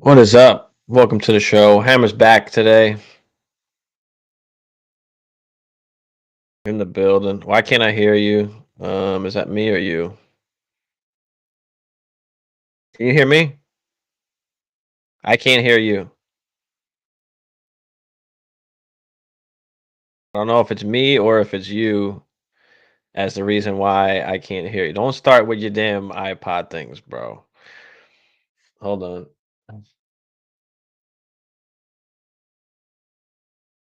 What is up? Welcome to the show. Hammer's back today in the building. Why can't I hear you? Is that me or you? Can you hear me? I can't hear you. I don't know if it's me or if it's you as the reason why I can't hear you. Don't start with your damn iPod things, bro. Hold on.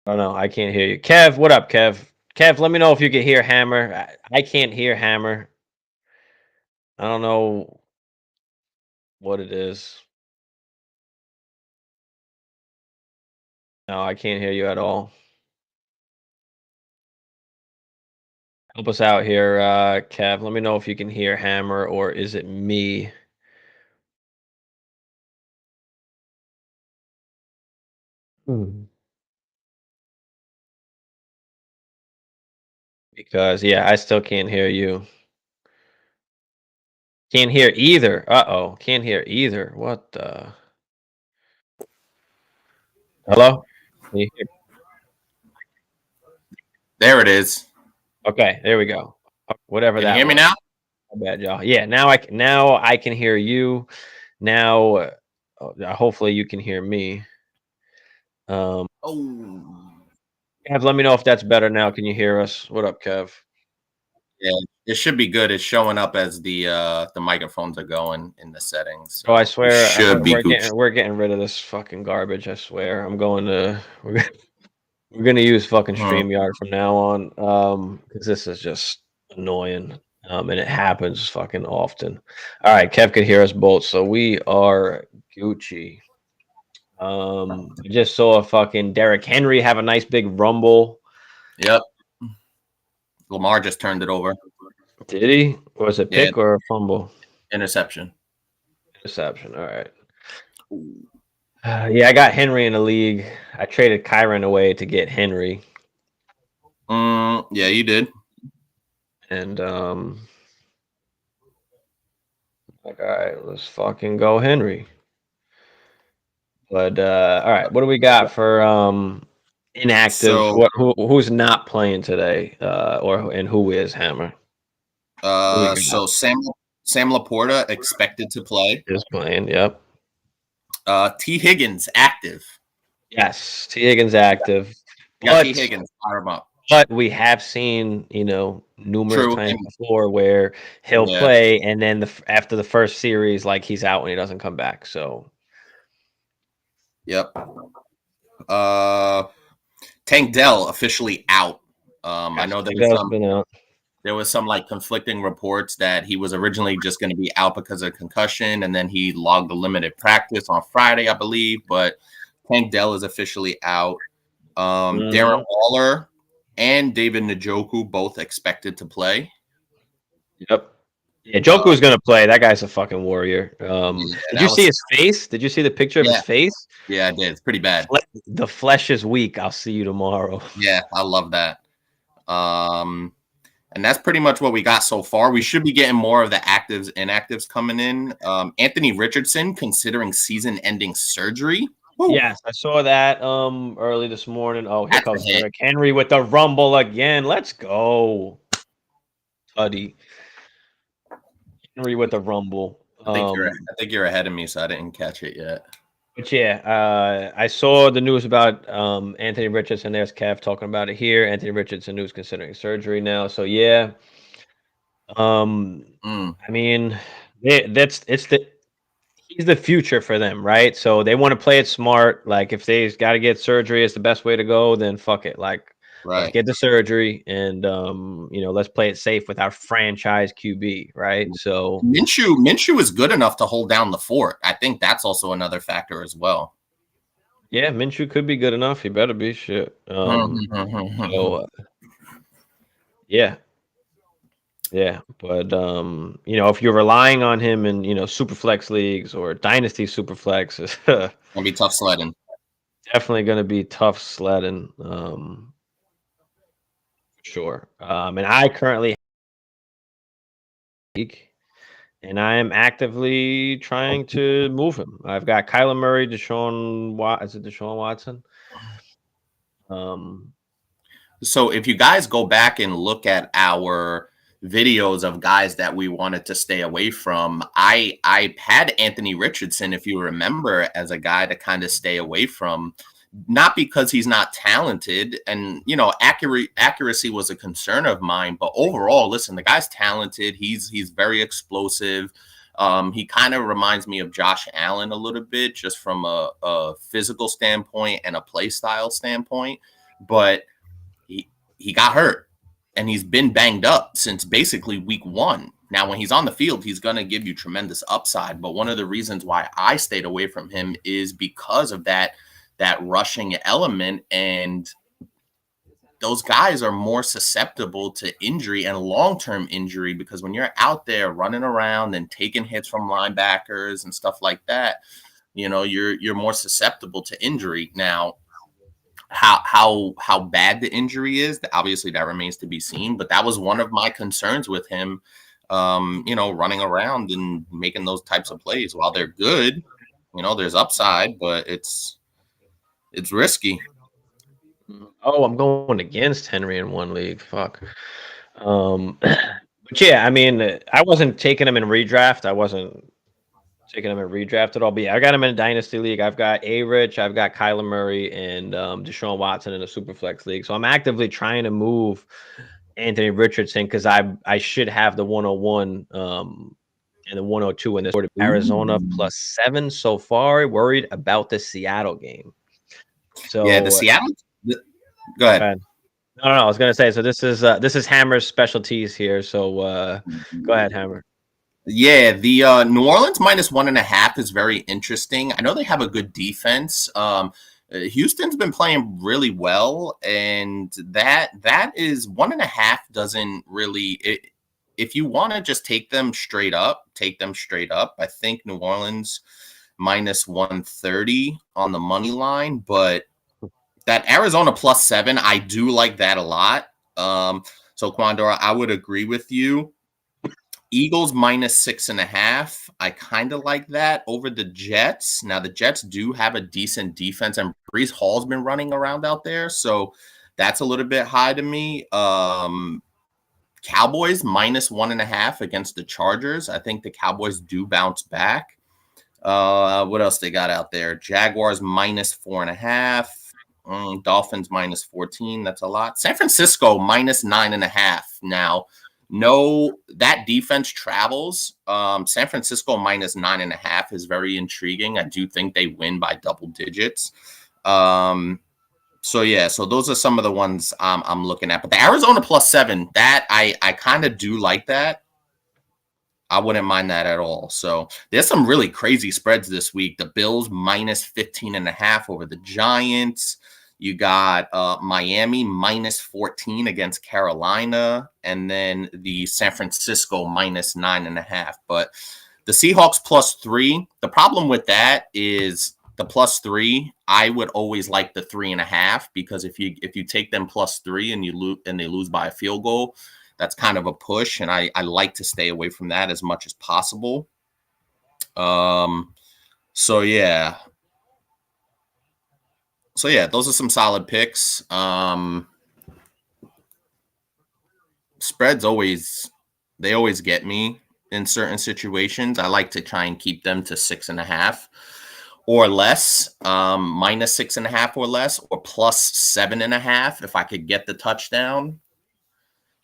Oh no, I can't hear you. Kev, what up, Kev? Kev, let me know if you can hear Hammer. I can't hear Hammer. I don't know what it is. No, I can't hear you at all. Help us out here, Kev. Let me know if you can hear Hammer or is it me? Hmm. Because yeah, I still can't hear you. Can't hear either. Uh-oh. Can't hear either. What the? Hello? Can you hear? There it is. Okay, there we go. Whatever Can you that hear me was. now? My bad, y'all. Yeah, now I can hear you. Now, hopefully you can hear me. Um, Oh, Kev, let me know if that's better now. Can you hear us? What up, Kev? yeah. It should be good. It's showing up as the microphones are going in the settings, Oh, I so we swear should be Gucci. we're getting rid of this fucking garbage. I swear. I'm going to we're gonna use fucking Mhm. StreamYard from now on, because this is just annoying, and it happens fucking often. All right, Kev can hear us both, so we are Gucci. I just saw fucking Derrick Henry have a nice big rumble. Yep. Lamar just turned it over. Did he? Was it Yeah, pick or a fumble? interception. Interception. All right. Yeah, I got Henry in the league. I traded Kyron away to get Henry, Yeah, you did. and like, all right, let's fucking go Henry. But all right, what do we got for inactive? So, Who's not playing today? And who is Hammer? Who we got? so Sam Laporta expected to play. Is playing. Yep. T Higgins active. Yes, T Higgins active, You got T but Higgins. Fire him up. we have seen numerous True. times before where he'll Yeah. play and then after the first series, like he's out and he doesn't come back. So Yep. Uh, Tank Dell officially out. I yes, know there was Odell's some been out. like conflicting reports that he was originally just going to be out because of concussion, and then he logged a limited practice on Friday, I believe. But Tank Dell is officially out. Darren Mhm. Waller and David Njoku both expected to play. Yep. Yeah, Uh, Joku's gonna play. That guy's a fucking warrior. yeah, Did you that see was his face? Did you see the picture of his yeah, face? yeah, I did. It's pretty bad. The flesh is weak. I'll see you tomorrow. Yeah, I love that. And that's pretty much what we got so far. We should be getting more of the actives, inactives coming in. Anthony Richardson considering season-ending surgery. Woo, Yes, I saw that early this morning. Oh, here that's comes a hit. Derrick Henry with the rumble again. Let's go. Tuddy. Henry with the rumble. I think you're ahead of me, so I didn't catch it yet. But yeah, I saw the news about Anthony Richardson. There's Kev talking about it here. Anthony Richardson news considering surgery now. So yeah, um, Mm, I mean, he's the future for them, right? So they want to play it smart. Like if they got to get surgery, it's the best way to go. Then fuck it. Like let's right. get the surgery and let's play it safe with our franchise QB, right? So Minshew is good enough to hold down the fort. I think that's also another factor as well. yeah, Minshew could be good enough. He better be shit. So yeah, yeah, but if you're relying on him in super flex leagues or dynasty super flex, it's Gonna be tough sledding. definitely going to be tough sledding. Sure. And I currently league, and I am actively trying to move him. I've got Kyler Murray, is it Deshaun Watson? So if you guys go back and look at our videos of guys that we wanted to stay away from, I had Anthony Richardson, if you remember, as a guy to kind of stay away from, not because he's not talented, and accuracy was a concern of mine, but overall, listen, the guy's talented. He's very explosive. He kind of reminds me of Josh Allen a little bit, just from a physical standpoint and a play style standpoint, but he got hurt and he's been banged up since basically week 1. Now, when he's on the field, he's going to give you tremendous upside. But one of the reasons why I stayed away from him is because of that rushing element. And those guys are more susceptible to injury and long-term injury, because when you're out there running around and taking hits from linebackers and stuff like that, you're more susceptible to injury. Now, how bad the injury is, obviously that remains to be seen, but that was one of my concerns with him, running around and making those types of plays. While they're good, there's upside, but it's risky. Oh, I'm going against Henry in one league. Fuck. But yeah, I mean, I wasn't taking him in redraft. I wasn't taking him in redraft at all. But yeah, I got him in a dynasty league. I've got A-Rich, I've got Kyler Murray, and Deshaun Watson in a superflex league. So I'm actively trying to move Anthony Richardson because I should have the 101 and the 102 in this. Arizona +7 so far. Worried about the Seattle game. So yeah, the Seattle. Go ahead. No, I was gonna say. So this is Hammer's specialties here. So go ahead, Hammer. Yeah, the New Orleans -1.5 is very interesting. I know they have a good defense. Houston's been playing really well, and that is 1.5 doesn't really. If you want to just take them straight up. I think New Orleans -130 on the money line, but that Arizona +7, I do like that a lot. So Quandora, I would agree with you. Eagles -6.5. I kind of like that over the Jets. Now, the Jets do have a decent defense, and Breece Hall's been running around out there, so that's a little bit high to me. Cowboys -1.5 against the Chargers. I think the Cowboys do bounce back. What else they got out there? Jaguars -4.5. Dolphins -14. That's a lot. San Francisco -9.5. Now, no, that defense travels. San Francisco -9.5 is very intriguing. I do think they win by double digits. So those are some of the ones I'm looking at. But the Arizona +7, that I kind of do like that. I wouldn't mind that at all. So there's some really crazy spreads this week. The Bills -15.5 over the Giants. You got Miami -14 against Carolina, and then the San Francisco -9.5. But the Seahawks +3. The problem with that is the +3. I would always like the 3.5, because if you take them +3 and they lose by a field goal, that's kind of a push, and I like to stay away from that as much as possible. So yeah, those are some solid picks. Spreads always get me in certain situations. I like to try and keep them to 6.5 or less, -6.5 or less, or +7.5 if I could get the touchdown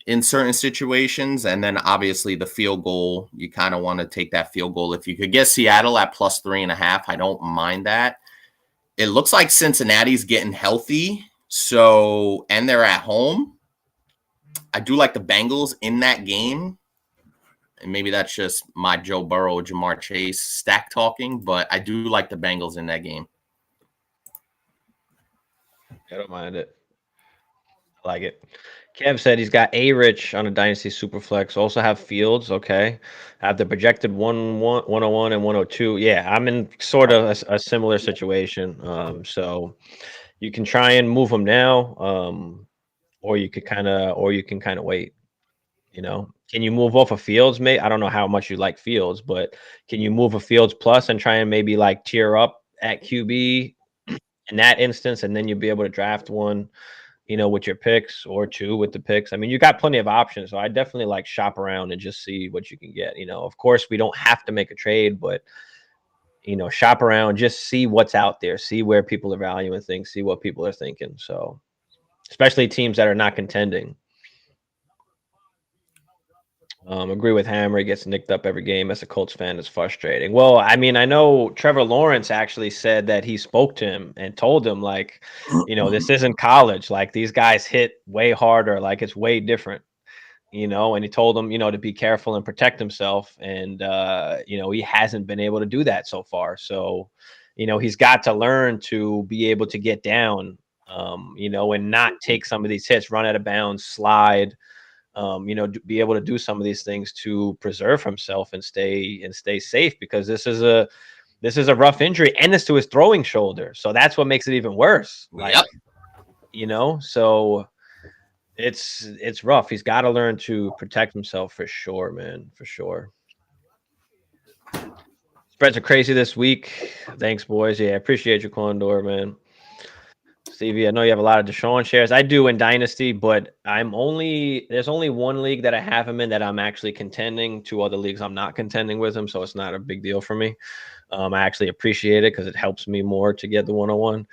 in certain situations. And then obviously the field goal, you kind of want to take that field goal. If you could get Seattle at +3.5, I don't mind that. It looks like Cincinnati's getting healthy, and they're at home. I do like the Bengals in that game. And maybe that's just my Joe Burrow, Jamar Chase stack talking, but I do like the Bengals in that game. I don't mind it. I like it. Kev said he's got A-Rich on a Dynasty Superflex. Also have Fields, okay. Have the projected 101 and 102. Yeah, I'm in sort of a similar situation. So you can try and move them now, or you can kind of wait. You know, can you move off of Fields? May I don't know how much you like Fields, but can you move a Fields plus and try and maybe like tier up at QB in that instance, and then you'll be able to draft one, you know, with your picks or two with the picks. I mean, you got plenty of options, so I definitely like shop around and just see what you can get. You know, of course, we don't have to make a trade, but you know, shop around, just see what's out there, see where people are valuing things, see what people are thinking. So, especially teams that are not contending. Agree with Hammer. He gets nicked up every game. As a Colts fan, it's frustrating. Well, I mean, I know Trevor Lawrence actually said that he spoke to him and told him, like, you know, this isn't college. Like, these guys hit way harder. Like, it's way different, you know. And he told him, you know, to be careful and protect himself. And, you know, he hasn't been able to do that so far. So, you know, he's got to learn to be able to get down, you know, and not take some of these hits, run out of bounds, slide, you know, be able to do some of these things to preserve himself and stay safe, because this is a rough injury, and it's to his throwing shoulder. So that's what makes it even worse. Like, Yep. you know, so it's rough. He's got to learn to protect himself for sure, man, for sure. Spreads are crazy this week. Thanks, boys. Yeah, I appreciate you, Condor, man. Stevie, I know you have a lot of Deshaun shares. I do in Dynasty, but there's only one league that I have him in that I'm actually contending. Two other leagues I'm not contending with him, so it's not a big deal for me. I actually appreciate it because it helps me more to get the 101.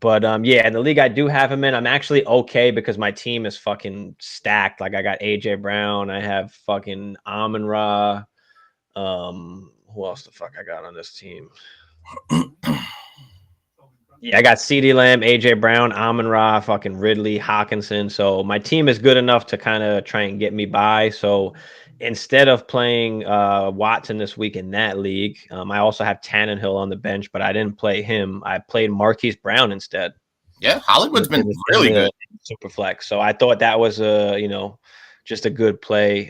But yeah, in the league I do have him in, I'm actually okay because my team is fucking stacked. Like, I got AJ Brown, I have fucking Amon Ra. Who else the fuck I got on this team? Yeah, I got CeeDee Lamb, AJ Brown, Amon Ra, fucking Ridley, Hawkinson. So my team is good enough to kind of try and get me by. So instead of playing Watson this week in that league, I also have Tannenhill on the bench, but I didn't play him. I played Marquise Brown instead Yeah, Hollywood's been in really the good. super flex. So I thought that was a, you know, just a good play,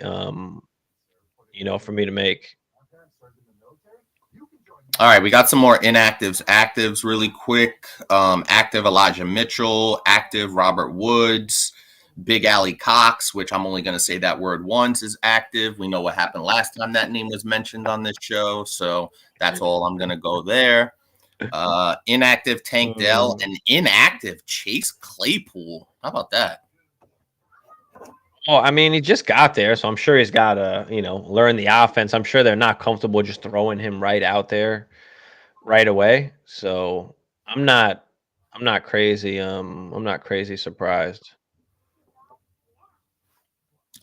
you know, for me to make. All right, we got some more inactives. Actives really quick. Active Elijah Mitchell, active Robert Woods, Big Alley Cox, which I'm only going to say that word once, is active. We know what happened last time that name was mentioned on this show, so that's all I'm going to go there. Inactive Tank Dell and inactive Chase Claypool. How about that? Oh, I mean, he just got there, so I'm sure he's got to, you know, learn the offense. I'm sure they're not comfortable just throwing him right out there right away. So I'm not, I'm not crazy. I'm not crazy surprised.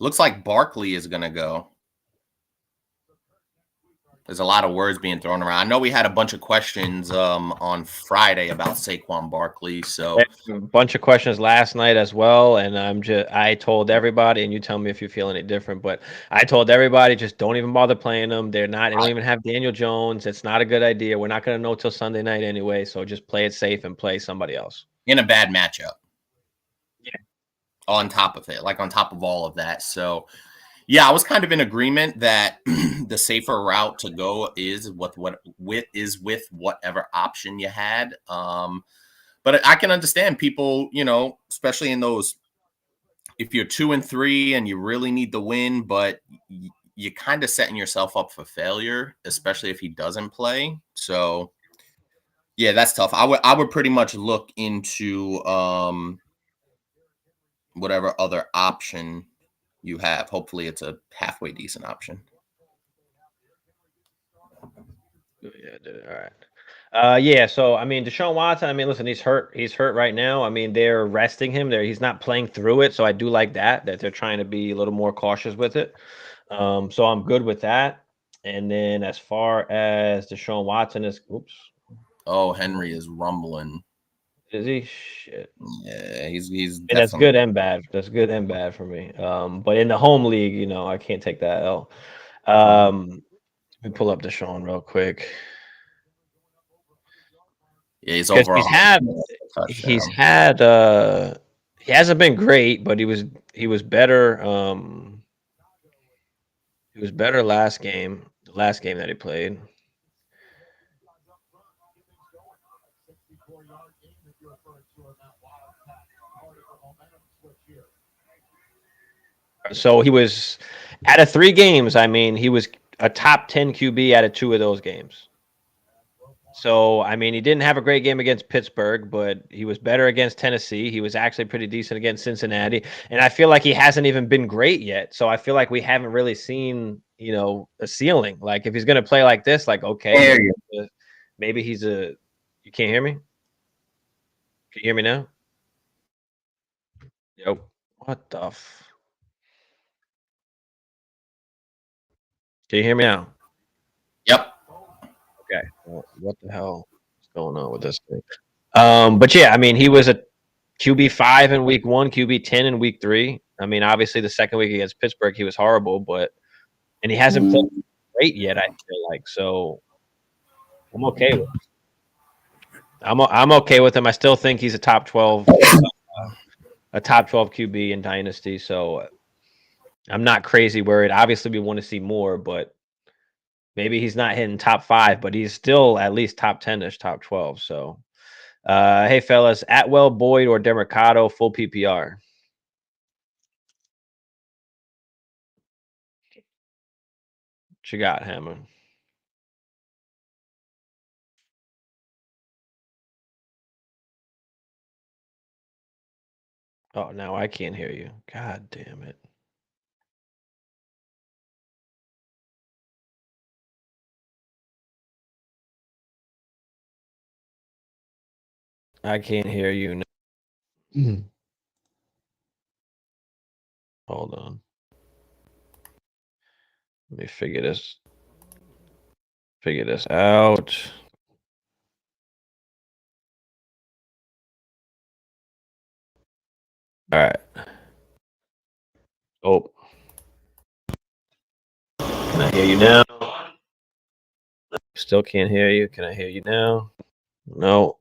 Looks like Barkley is going to go. There's a lot of words being thrown around. I know we had a bunch of questions on Friday about Saquon Barkley. So A bunch of questions last night as well, and I told everybody, and you tell me if you feel any different, but I told everybody, just don't even bother playing them. They don't even have Daniel Jones. It's not a good idea. We're not going to know till Sunday night anyway, so just play it safe and play somebody else. in a bad matchup. Yeah. On top of it, like on top of all of that. So yeah, I was kind of in agreement that the safer route to go is with whatever option you had. But I can understand people, you know, especially in those, if you're 2-3 and you really need the win, but you're kind of setting yourself up for failure, especially if he doesn't play. So yeah, that's tough. I would pretty much look into whatever other option you have. Hopefully it's a halfway decent option. Yeah, dude. All right. Yeah. So I mean, Deshaun Watson. I mean, listen, he's hurt. He's hurt right now. I mean, they're resting him. He's not playing through it. So I do like that they're trying to be a little more cautious with it. So I'm good with that. And then as far as Deshaun Watson is, oops, Oh, Henry is rumbling. is he? Shit. Yeah, he's Yeah, that's definitely. good and bad. That's good and bad for me. But in the home league, you know, I can't take that L. Let me pull up Deshaun real quick. Yeah, he's Because over a he's touchdown. had he hasn't been great, but he was better. He was better the last game that he played. So he was out of 3 games. I mean, he was a top 10 QB out of 2 of those games. So, I mean, he didn't have a great game against Pittsburgh, but he was better against Tennessee. He was actually pretty decent against Cincinnati. And I feel like he hasn't even been great yet. So I feel like we haven't really seen, a ceiling. Like if he's going to play like this, like, okay, maybe he's a – you can't hear me? Can you hear me now? Yo, what the Can you hear me now? Yep. Okay. Well, what the hell is going on with this thing? But yeah, I mean, he was a QB5 in week 1, QB10 in week 3. I mean, obviously the second week against Pittsburgh, he was horrible, and he hasn't played great yet, I feel like. So I'm okay with him. I'm okay with him. I still think he's a top 12 QB in Dynasty. So I'm not crazy worried. Obviously, we want to see more, but maybe he's not hitting top 5, but he's still at least top 10ish, top 12. So, hey fellas, Atwell, Boyd, or Demercado, full PPR. What you got, Hammer? Oh, now I can't hear you. God damn it. I can't hear you now. Hold on. Let me figure this out. All right. Oh. Can I hear you now? Still can't hear you. Can I hear you now? No.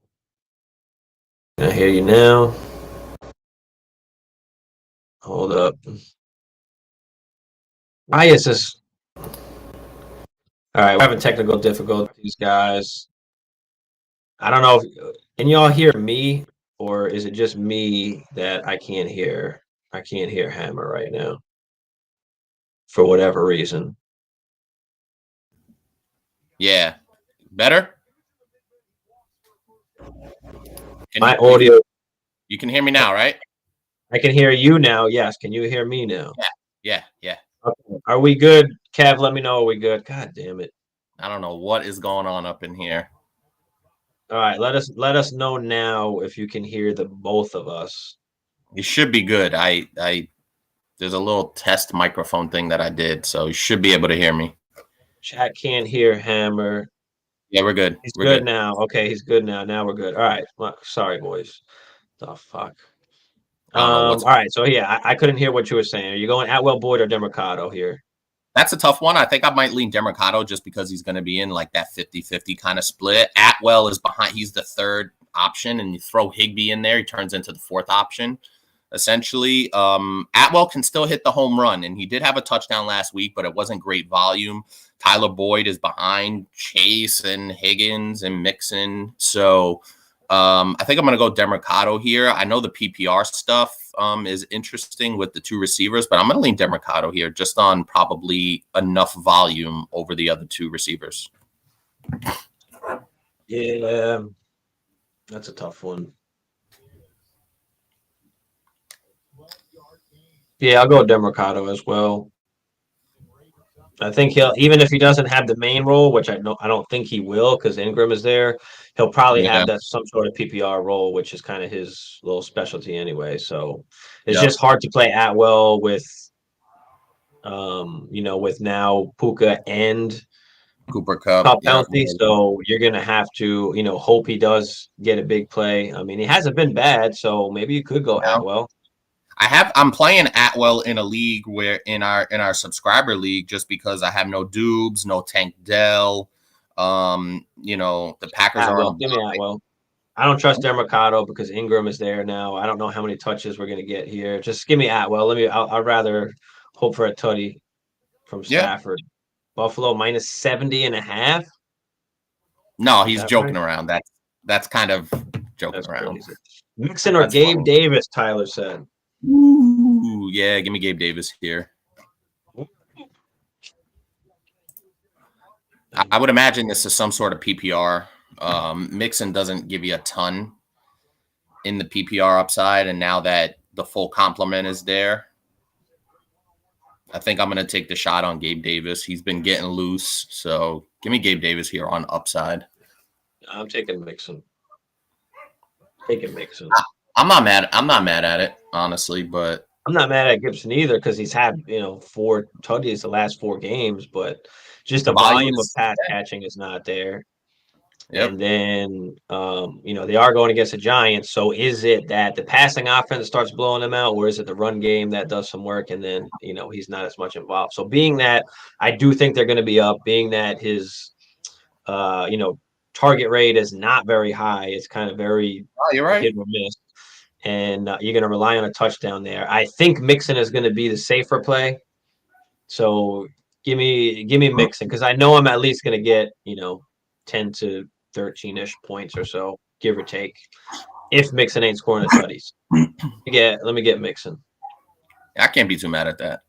Can I hear you now? Hold up. Why is this? All right, we're having technical difficulties, guys. I don't know can y'all hear me, or is it just me that I can't hear? I can't hear Hammer right now for whatever reason. Yeah. Better? My audio. You can hear me now, right? I can hear you now. Yes. Can you hear me now? Yeah. Okay. Are we good? Kev, let me know. Are we good? God damn it. I don't know what is going on up in here. All right. Let us know now if you can hear the both of us. You should be good. There's a little test microphone thing that I did, so you should be able to hear me. Chat can't hear Hammer. Yeah, we're good. He's good now. Okay, he's good now. Now we're good. All right. Well, sorry, boys. The fuck. All right. So yeah, I couldn't hear what you were saying. Are you going Atwell, Boyd, or Demercado here? That's a tough one. I think I might lean Demercado just because he's going to be in like that 50-50 kind of split. Atwell is behind. He's the third option, and you throw Higbee in there, he turns into the fourth option, essentially. Atwell can still hit the home run, and he did have a touchdown last week, but it wasn't great volume. Tyler Boyd is behind Chase and Higgins and Mixon. So I think I'm going to go Demercado here. I know the PPR stuff is interesting with the 2 receivers, but I'm going to lean Demercado here just on probably enough volume over the other 2 receivers. Yeah, that's a tough one. Yeah, I'll go Demercado as well. I think he'll, even if he doesn't have the main role, which I don't think he will because Ingram is there, he'll probably have that some sort of PPR role, which is kind of his little specialty anyway. So it's just hard to play Atwell with, with now Puka and Cooper Kupp penalty. So you're gonna have to, hope he does get a big play. I mean, he hasn't been bad, so maybe you could go Atwell. I'm playing Atwell in a league where in our subscriber league just because I have no Dubes, no Tank Dell. The Packers are. Give me Atwell. I don't trust Demercado because Ingram is there now. I don't know how many touches we're gonna get here. Just give me Atwell. I'd rather hope for a tutty from Stafford. Yeah. Buffalo minus 70.5. No, he's joking around. That's kind of joking around. Crazy. Mixon or Gabe Davis, Tyler said. Ooh, yeah, give me Gabe Davis here. I would imagine this is some sort of PPR. Mixon doesn't give you a ton in the PPR upside, and now that the full complement is there, I think I'm going to take the shot on Gabe Davis. He's been getting loose, so give me Gabe Davis here on upside. I'm taking Mixon. Taking Mixon. I'm not mad at it, honestly, but I'm not mad at Gibson either because he's had 4 tutties the last 4 games, but just the volume of pass catching is not there. Yep. And then they are going against the Giants. So is it that the passing offense starts blowing them out, or is it the run game that does some work and then he's not as much involved? So being that I do think they're going to be up, being that his target rate is not very high, it's kind of very you're right. hit or miss. And you're going to rely on a touchdown there. I think Mixon is going to be the safer play. So give me Mixon because I know I'm at least going to get 10 to 13-ish points or so, give or take, if Mixon ain't scoring the tutties. Let me get Mixon. I can't be too mad at that.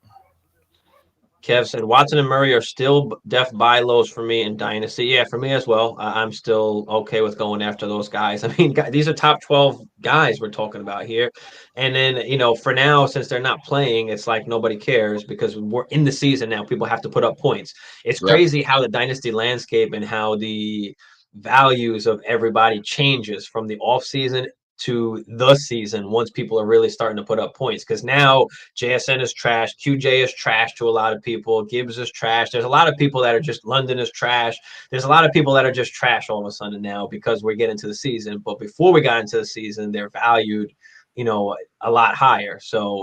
Kev said Watson and Murray are still def buy lows for me in Dynasty. Yeah, for me as well. I'm still okay with going after those guys. I mean, these are top 12 guys we're talking about here. And then, for now, since they're not playing, it's like nobody cares because we're in the season now. People have to put up points. It's crazy how the Dynasty landscape and how the values of everybody changes from the offseason to the season once people are really starting to put up points, because now JSN is trash, QJ is trash to a lot of people, Gibbs is trash. There's a lot of people that are just London is trash. There's a lot of people that are just trash all of a sudden now because we're getting to the season. But before we got into the season, they're valued, a lot higher. So,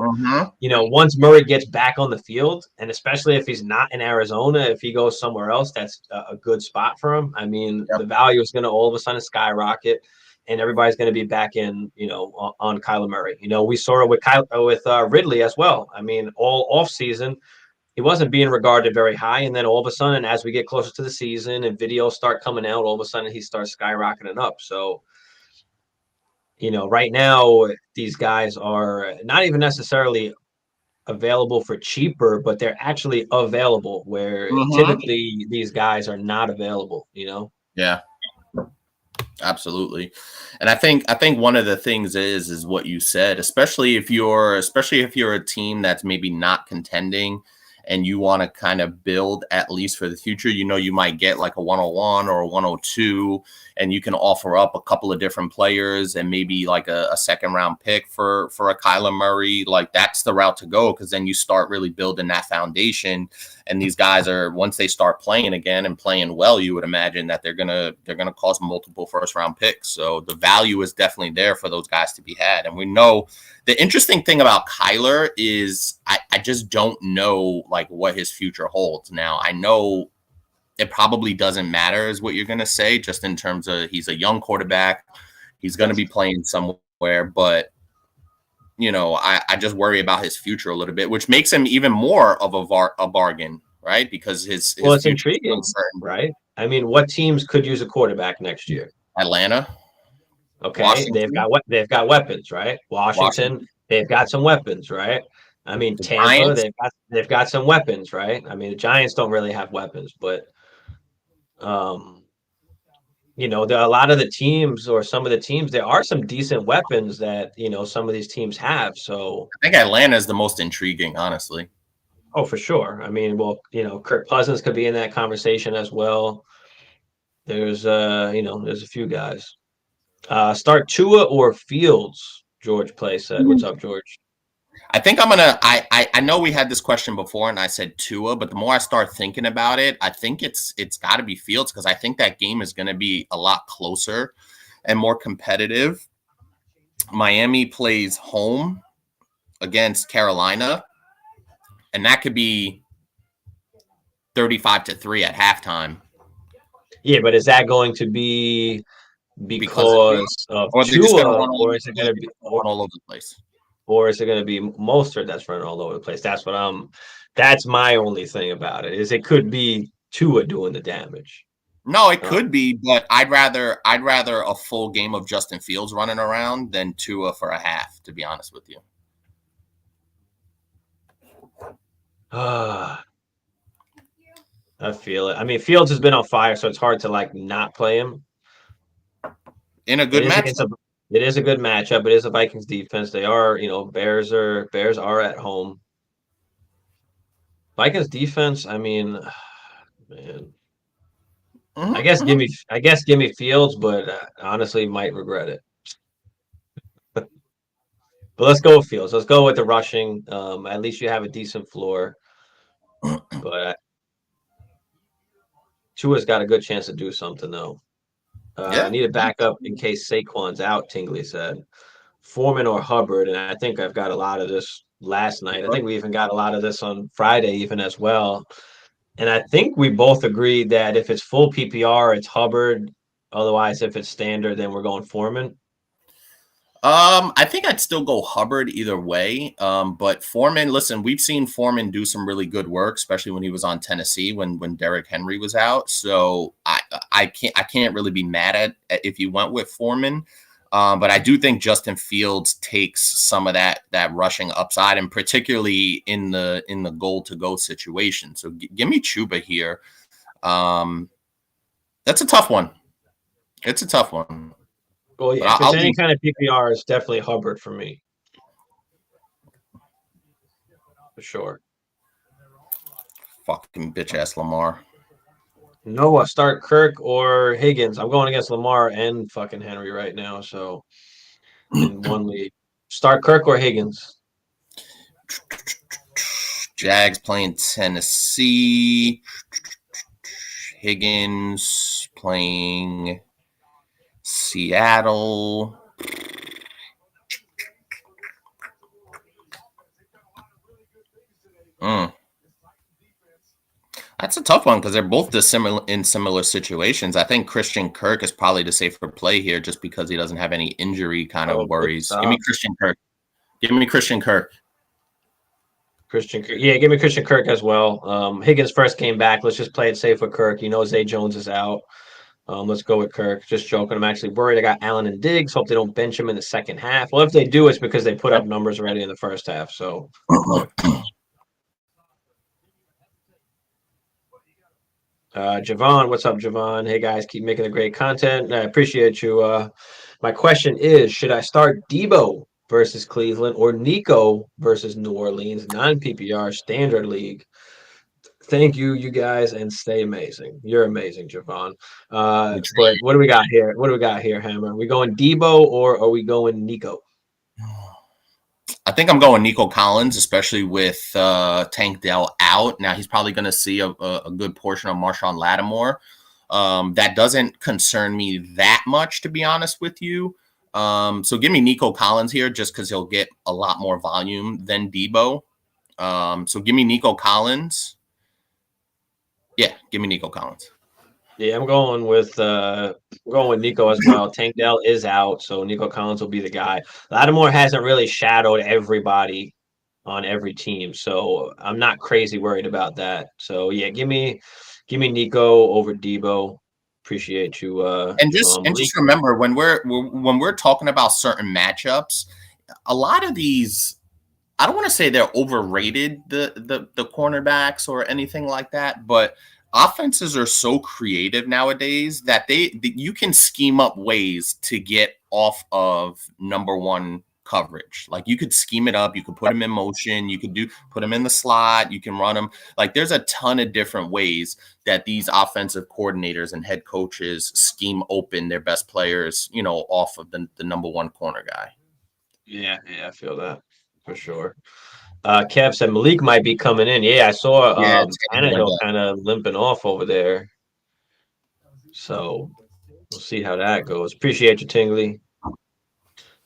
once Murray gets back on the field, and especially if he's not in Arizona, if he goes somewhere else, that's a good spot for him. I mean, the value is going to all of a sudden skyrocket. And everybody's going to be back in, on Kyler Murray. We saw it with Ridley as well. I mean, all off season, he wasn't being regarded very high. And then all of a sudden, as we get closer to the season and videos start coming out, all of a sudden he starts skyrocketing up. So, right now, these guys are not even necessarily available for cheaper, but they're actually available where typically these guys are not available, Yeah. Absolutely. And I think one of the things is what you said, especially if you're a team that's maybe not contending and you want to kind of build at least for the future, you might get like a 101 or a 102 and you can offer up a couple of different players and maybe like a second round pick for a Kyler Murray. Like that's the route to go, because then you start really building that foundation. And these guys are, once they start playing again and playing well, you would imagine that they're gonna cost multiple first round picks. So the value is definitely there for those guys to be had. And we know the interesting thing about Kyler is I just don't know like what his future holds. Now I know it probably doesn't matter is what you're going to say, just in terms of he's a young quarterback. He's going to be playing somewhere, but I just worry about his future a little bit, which makes him even more of a bargain, right? Because his it's intriguing, right? I mean, what teams could use a quarterback next year? Atlanta. Okay, Washington. They've got weapons, right? Washington, they've got some weapons, right? I mean, Tampa, they've got some weapons, right? I mean, the Giants don't really have weapons, but there are a lot of the teams, or some of the teams, there are some decent weapons that some of these teams have. So I think Atlanta is the most intriguing, honestly. Oh, for sure. I mean, well, Kirk Cousins could be in that conversation as well. There's there's a few guys. Start Tua or Fields, George Play said. What's up, George? I think I'm gonna. I know we had this question before, and I said Tua, but the more I start thinking about it, I think it's got to be Fields, because I think that game is going to be a lot closer and more competitive. Miami plays home against Carolina, and that could be 35-3 at halftime. Yeah, but is that going to be because of Tua, or is it going to be all over the place? Or is it going to be Mostert that's running all over the place? That's my only thing about it, is it could be Tua doing the damage. No, it could be, but I'd rather a full game of Justin Fields running around than Tua for a half, to be honest with you. I feel it. I mean, Fields has been on fire, so it's hard to like not play him. In a It good is match. against a it is a good matchup. It is a Vikings defense. They are, Bears are at home. Vikings defense, I mean, man. I guess give me Fields, but honestly might regret it. But let's go with Fields. Let's go with the rushing. At least you have a decent floor. But Tua's got a good chance to do something though. I Yeah. need a backup in case Saquon's out, Tingley said. Foreman or Hubbard, and I think I've got a lot of this last night. I think we even got a lot of this on Friday even as well. And I think we both agreed that if it's full PPR, it's Hubbard. Otherwise, if it's standard, then we're going Foreman. I think I'd still go Hubbard either way. But Foreman, listen, we've seen Foreman do some really good work, especially when he was on Tennessee when Derrick Henry was out. So I can't really be mad at if you went with Foreman. But I do think Justin Fields takes some of that rushing upside, and particularly in the goal to go situation. So give me Chuba here. That's a tough one. It's a tough one. Well, But yeah, if it's I'll any leave. kind of PPR, it's definitely Hubbard for me, for sure. Fucking bitch ass Lamar. Noah, start Kirk or Higgins. I'm going against Lamar and fucking Henry right now. So in one league, start Kirk or Higgins. Jags playing Tennessee. Higgins playing Seattle. That's a tough one because they're both in similar situations. I think Christian Kirk is probably the safer play here just because he doesn't have any injury kind of Oh, good worries. Give me stop. Christian Kirk. Give me Christian Kirk. Christian Kirk. Yeah, give me Christian Kirk as well. Higgins first came back. Let's just play it safe with Kirk. You know, Zay Jones is out. Let's go with Kirk. Just joking. I'm actually worried. I got Allen and Diggs. Hope they don't bench him in the second half. Well, if they do, it's because they put up numbers already in the first half. So we'll go with Kirk. Javon, what's up, Javon? Hey guys, keep making the great content. I appreciate you. My question is: should I start Debo versus Cleveland or Nico versus New Orleans, non-PPR standard league? Thank you, you guys, and stay amazing. You're amazing, Javon. But what do we got here? What do we got here, Hammer? Are we going Debo or are we going Nico? I think I'm going Nico Collins, especially with Tank Dell out. Now he's probably going to see a good portion of Marshawn Lattimore. That doesn't concern me that much, to be honest with you. So give me Nico Collins here just because he'll get a lot more volume than Debo. So give me Nico Collins. Yeah, give me Nico Collins. Yeah, I'm going with Nico as well. Tank Dell is out, so Nico Collins will be the guy. Lattimore hasn't really shadowed everybody on every team, so I'm not crazy worried about that. So yeah, give me Nico over Debo. Appreciate you, And Javon Malik. just remember when we're talking about certain matchups, a lot of these, I don't want to say they're overrated, the cornerbacks or anything like that, but offenses are so creative nowadays that you can scheme up ways to get off of number one coverage. Like you could scheme it up, you could put them in motion, you could put them in the slot, you can run them. Like there's a ton of different ways that these offensive coordinators and head coaches scheme open their best players, off of the number one corner guy. Yeah, I feel that for sure. Kev said Malik might be coming in. Yeah, I saw Yeah, Tannehill kind of limping off over there. So we'll see how that goes. Appreciate you, Tingley.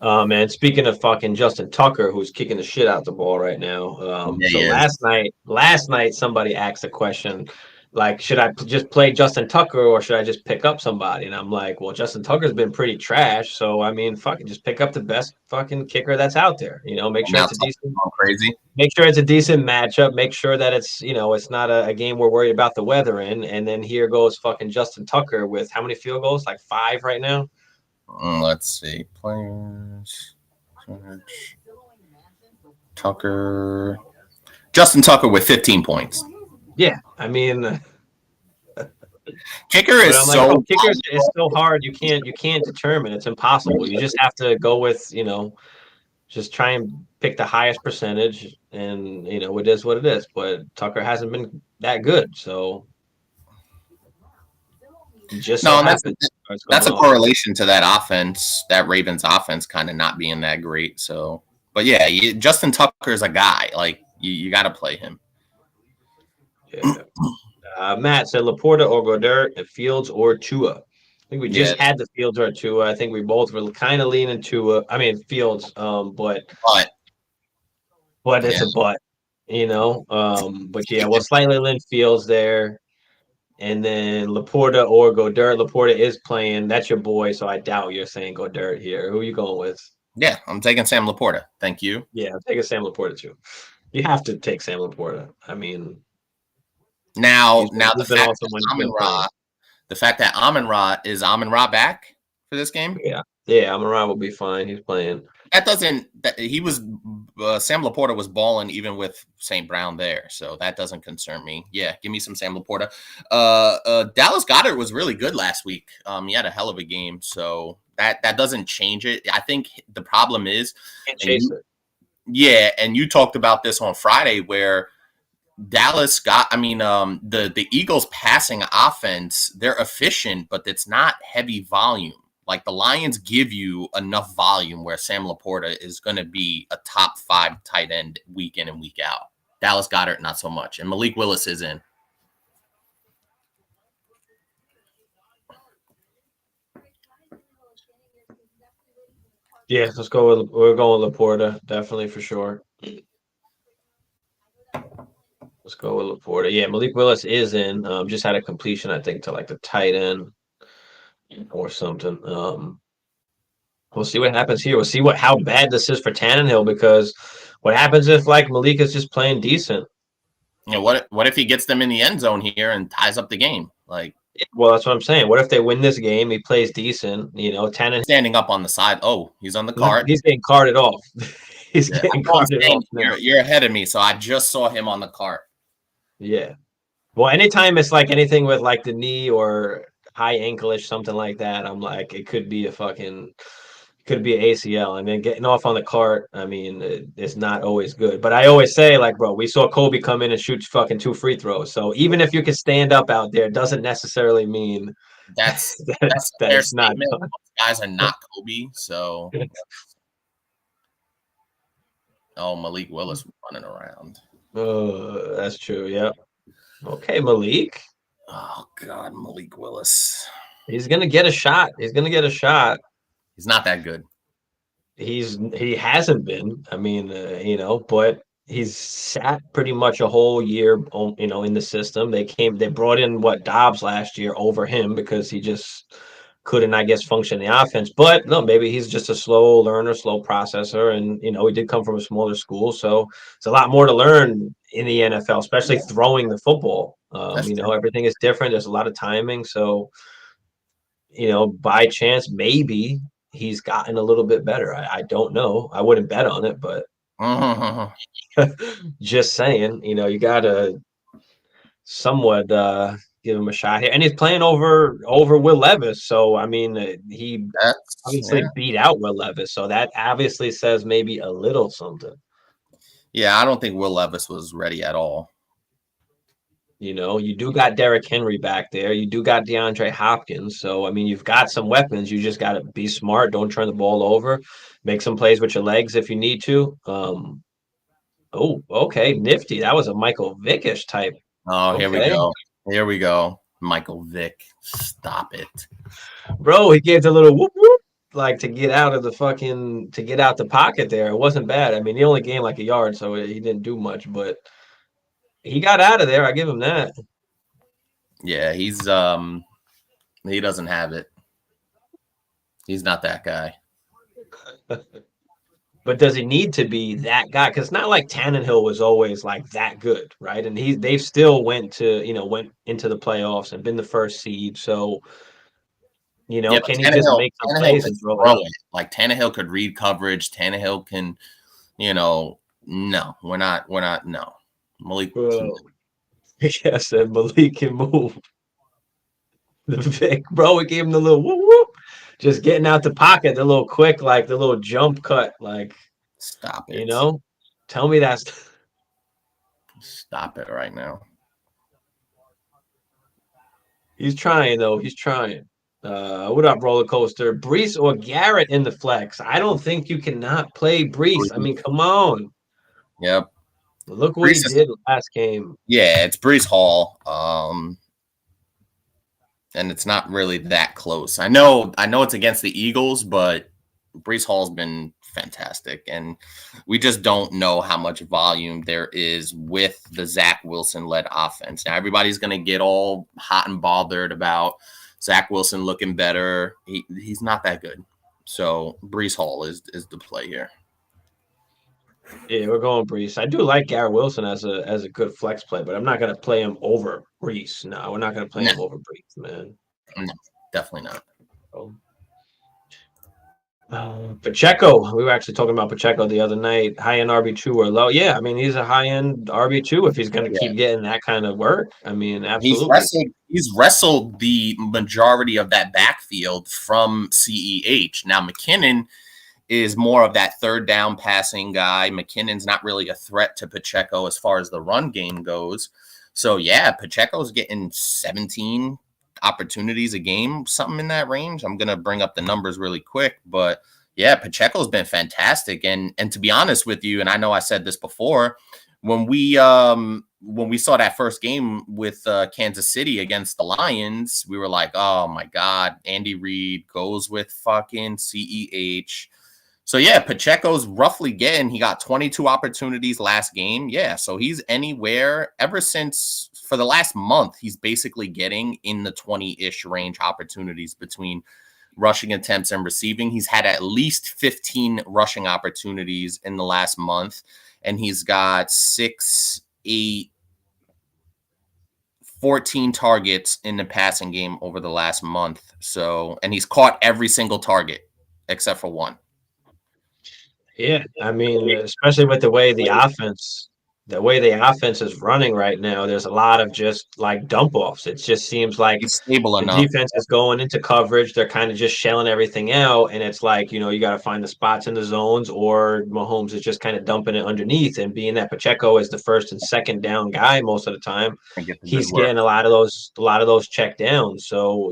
Man, speaking of fucking Justin Tucker, who's kicking the shit out the ball right now. yeah, So he is. last night somebody asked a question like, should I just play Justin Tucker or should I just pick up somebody? And I'm like, well, Justin Tucker's been pretty trash, so I mean, fucking just pick up the best fucking kicker that's out there. Make And sure now it's a Tucker's decent going crazy. Make sure it's a decent matchup. Make sure that it's not a game we're worried about the weather in. And then here goes fucking Justin Tucker with how many field goals? Like 5 right now. Let's see. Players. Tucker. Justin Tucker with 15 points. Yeah, I mean, kicker is I'm so like, kicker is so hard. You can't determine. It's impossible. You just have to go with, just try and pick the highest percentage, and it is what it is. But Tucker hasn't been that good, so just so no, happens that's a on. correlation to that offense, that Ravens offense kind of not being that great. So, but yeah, Justin Tucker is a guy like you got to play him. Yeah. Matt said Laporta or Goddard, and Fields or Tua. I think we just had the Fields or Tua. I think we both were kind of leaning Tua. I mean Fields, but it's a but, But yeah, we'll slightly lean Fields there, and then Laporta or Goddard. Laporta is playing. That's your boy, so I doubt you're saying Goddard here. Who are you going with? Yeah, I'm taking Sam Laporta. Thank you. Yeah, I'm taking Sam Laporta too. You have to take Sam Laporta. I mean, now the fact that Amon-Ra is Amon-Ra back for this game. Yeah, Amon-Ra will be fine. He's playing. Sam Laporta was balling even with St. Brown there, so that doesn't concern me. Yeah, give me some Sam Laporta. Dallas Goedert was really good last week. He had a hell of a game, so that doesn't change it. I think the problem is, and you talked about this on Friday where Dallas the Eagles passing offense, they're efficient, but it's not heavy volume. Like the Lions give you enough volume where Sam Laporta is going to be a top 5 tight end week in and week out. Dallas Goedert, not so much. And Malik Willis is in. Yeah, we're going with Laporta, definitely for sure. Let's go with Laporta. Yeah, Malik Willis is in. Just had a completion, I think, to like the tight end or something. We'll see what happens here. We'll see how bad this is for Tannehill, because what happens if like Malik is just playing decent? What if he gets them in the end zone here and ties up the game? Like, well, that's what I'm saying. What if they win this game? He plays decent. Tannehill standing up on the side. Oh, he's on the card. He's getting carted off. He's getting carted off. You're ahead of me, so I just saw him on the cart. Yeah. Well, anytime it's like anything with like the knee or high ankle-ish, something like that, I'm like, it could be ACL. I mean, getting off on the cart, I mean, it's not always good. But I always say, like, bro, we saw Kobe come in and shoot fucking 2 free throws. So even if you can stand up out there, it doesn't necessarily mean that's it's not done. Most guys are not Kobe, so. Oh, Malik Willis running around. Oh, that's true. Yeah. Okay, Malik. Oh God, Malik Willis. He's gonna get a shot. He's He's not that good. He hasn't been. I mean, but he's sat pretty much a whole year, in the system. They brought in Dobbs last year over him because he just couldn't, I guess, function in the offense. But no, maybe he's just a slow learner, slow processor, and he did come from a smaller school, so it's a lot more to learn in the NFL, especially throwing the football. Everything is different. There's a lot of timing, so by chance, maybe he's gotten a little bit better. I don't know. I wouldn't bet on it, but just saying, you gotta somewhat give him a shot here. And he's playing over Will Levis. So I mean, he obviously beat out Will Levis. So that obviously says maybe a little something. Yeah, I don't think Will Levis was ready at all. You do got Derrick Henry back there. You do got DeAndre Hopkins. So, I mean, you've got some weapons. You just got to be smart. Don't turn the ball over. Make some plays with your legs if you need to. Oh, okay. Nifty. That was a Michael Vick-ish type. Oh, here we go. Here we go. Michael Vick. Stop it. Bro, he gave the little whoop whoop like to get out the pocket there. It wasn't bad. I mean, he only gained like a yard, so he didn't do much, but he got out of there. I give him that. Yeah, he doesn't have it. He's not that guy. But does he need to be that guy? Because it's not like Tannehill was always like that good, right? And they still went into the playoffs and been the first seed. So, can he just make some plays and throw it? Like Tannehill could read coverage. Tannehill can, no, we're not. No. Malik. Yeah, I said Malik can move. The Vic, bro, it gave him the little whoop whoop. Just getting out the pocket, the little quick, like the little jump cut, like, Stop you it. know? Tell me that's Stop it right now. he's trying though. He's trying. What up, roller coaster? Brees or Garrett in the flex? I don't think you cannot play Brees. I mean, come on. Yep. Look what he Brees is, did last game. yeah, it's Brees Hall. And it's not really that close. I know it's against the Eagles, but Brees Hall's been fantastic, and we just don't know how much volume there is with the Zach Wilson-led offense. Now, everybody's going to get all hot and bothered about Zach Wilson looking better. He's not that good. So Brees Hall is the play here. Yeah, we're going Brees. I do like Garrett Wilson as a good flex play, but I'm not gonna play him over Brees. No, we're not gonna play No, him over Brees, man. no, definitely not. Oh. Pacheco, we were actually talking about Pacheco the other night. High end RB2 or low? Yeah, I mean he's a high end RB2 if he's going to Yeah. keep getting that kind of work. I mean, He's absolutely. wrestled the majority of that backfield from CEH. Now McKinnon is more of that third down passing guy. McKinnon's not really a threat to Pacheco as far as the run game goes. So yeah, Pacheco's getting 17 opportunities a game, something in that range. I'm gonna bring up the numbers really quick, but yeah, Pacheco's been fantastic. And to be honest with you, and I know I said this before, when we saw that first game with Kansas City against the Lions, we were like, oh my God, Andy Reid goes with fucking CEH. So yeah, Pacheco's roughly he got 22 opportunities last game. Yeah, so he's anywhere ever since for the last month, he's basically getting in the 20-ish range opportunities between rushing attempts and receiving. He's had at least 15 rushing opportunities in the last month, and he's got 6, 8, 14 targets in the passing game over the last month. So, and he's caught every single target except for one. Yeah, I mean, especially with the way the offense is running right now, there's a lot of just like dump offs. It just seems like He's stable the enough. defense is going into coverage. They're kind of just shelling everything out, and it's like, you got to find the spots in the zones, or Mahomes is just kind of dumping it underneath. And being that Pacheco is the first and second down guy most of the time, And get the good he's work. getting a lot of those check downs. So,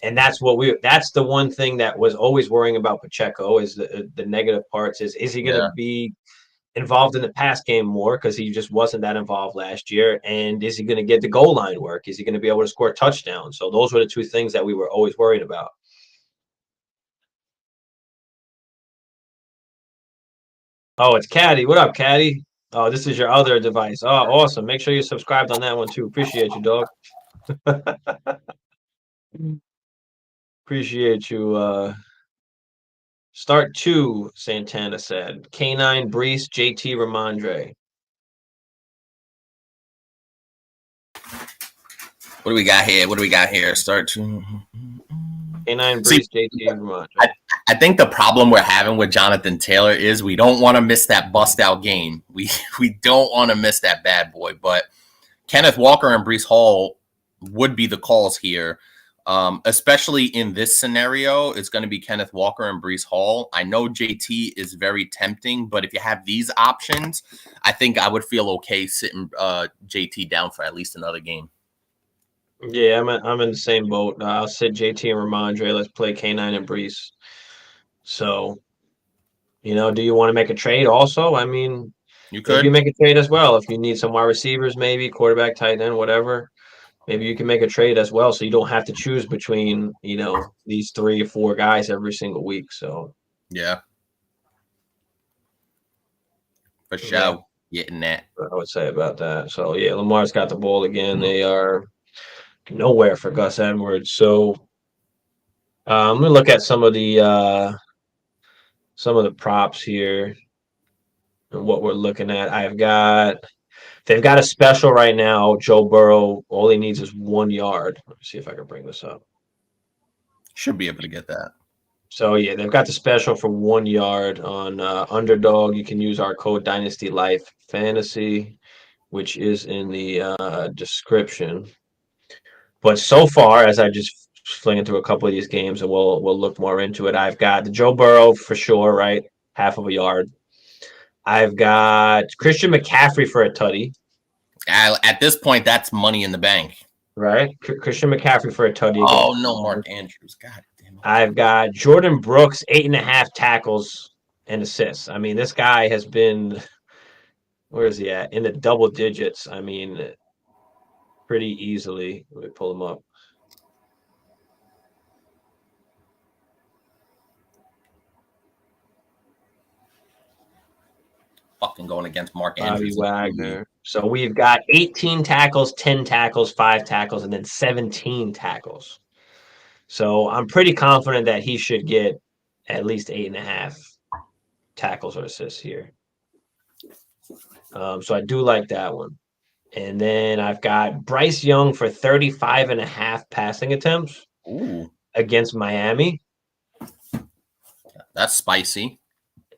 and that's the one thing that was always worrying about Pacheco is the negative parts is he going to be involved in the pass game more because he just wasn't that involved last year, and is he going to get the goal line work? Is he going to be able to score touchdowns? So those were the two things that we were always worried about. Oh, it's Caddy. What up, Caddy? Oh, this is your other device. Oh, awesome. Make sure you're subscribed on that one too. Appreciate you, dog. Appreciate you. Start 2, Santana said. K9, Brees, JT, Ramondre. What do we got here? Start 2. K9, Brees, JT, Ramondre. I think the problem we're having with Jonathan Taylor is we don't want to miss that bust out game. We don't want to miss that bad boy. But Kenneth Walker and Brees Hall would be the calls here. Especially in this scenario, it's going to be Kenneth Walker and Brees Hall. I know JT is very tempting, but if you have these options, I think I would feel okay sitting JT down for at least another game. Yeah, I'm in the same boat. I'll sit JT and Ramondre. Let's play K9 and Brees. So, do you want to make a trade also? I mean, You maybe could. you make a trade as well. If you need some wide receivers, maybe quarterback, tight end, whatever. Maybe you can make a trade as well, so you don't have to choose between, these 3 or 4 guys every single week. So Yeah. For sure. yeah, Getting that. I would say about that. So yeah, Lamar's got the ball again. They are nowhere for Gus Edwards. So I'm gonna look at some of the props here and what we're looking at. They've got a special right now. Joe Burrow, all he needs is 1 yard. Let me see if I can bring this up. Should be able to get that. So yeah, they've got the special for 1 yard on Underdog. You can use our code Dynasty Life Fantasy. which is in the description. But so far, as I just flinging through a couple of these games, and we'll look more into it. I've got the Joe Burrow for sure, right? Half of a yard. I've got Christian McCaffrey for a tutty. At this point, that's money in the bank. Right? Christian McCaffrey for a tutty. Oh, no, Mark Andrews. God damn it. I've got Jordan Brooks, 8.5 tackles and assists. I mean, this guy has been, where is he at? In the double digits. I mean, pretty easily. Let me pull him up. Fucking going against Mark Andrews. Bobby Wagner. So we've got 18 tackles, 10 tackles, 5 tackles, and then 17 tackles. So I'm pretty confident that he should get at least 8.5 tackles or assists here. So I do like that one. And then I've got Bryce Young for 35.5 passing attempts against Miami. That's spicy.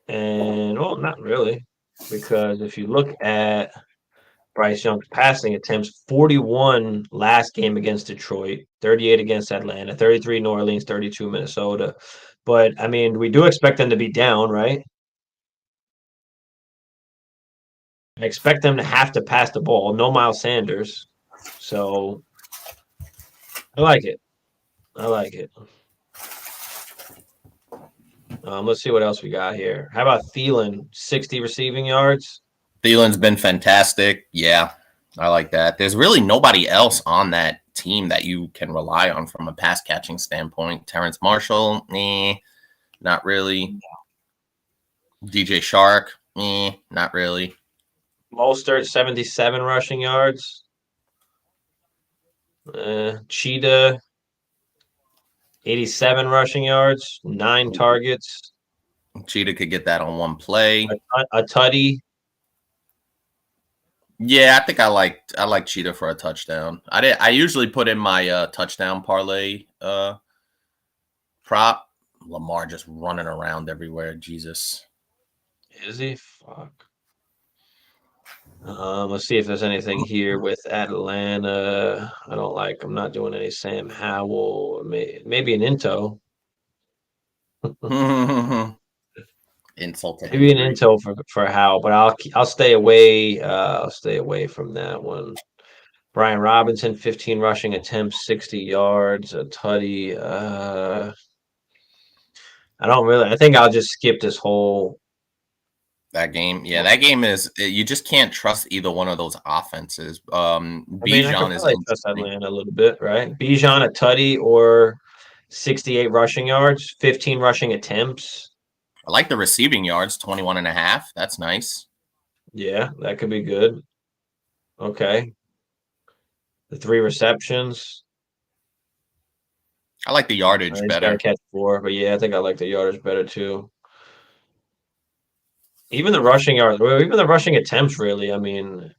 And, well, not really. Because if you look at Bryce Young's passing attempts, 41 last game against Detroit, 38 against Atlanta, 33 New Orleans, 32 Minnesota. But, I mean, we do expect them to be down, right? I expect them to have to pass the ball. No Miles Sanders. So, I like it. I like it. Let's see what else we got here. How about Thielen? 60 receiving yards. Thielen's been fantastic. Yeah, I like that. There's really nobody else on that team that you can rely on from a pass catching standpoint. Terrence Marshall, not really. DJ Shark, not really. Mostert, 77 rushing yards. Cheetah, 87 rushing yards, 9 targets. Cheetah could get that on one play. A tutty. Yeah, I think I like Cheetah for a touchdown. I usually put in my touchdown parlay prop. Lamar just running around everywhere. Jesus. Is he? Fuck. Let's see if there's anything here with Atlanta. I don't like. I'm not doing any Sam Howell. Maybe an Into. Insulted. Maybe an Into for Howell, but I'll stay away. I'll stay away from that one. Brian Robinson, 15 rushing attempts, 60 yards, a tutty. I don't really. I think I'll just skip this whole. That game, yeah, that game is you just can't trust either one of those offenses. Bijan is trust Atlanta a little bit, right? Bijan a tutty or 68 rushing yards, 15 rushing attempts. I like the receiving yards, 21.5. That's nice. Yeah, that could be good. Okay. The 3 receptions. I like the yardage better. Got to catch 4, but yeah, I think I like the yardage better too. Even the rushing yards, even the rushing attempts, really. I mean,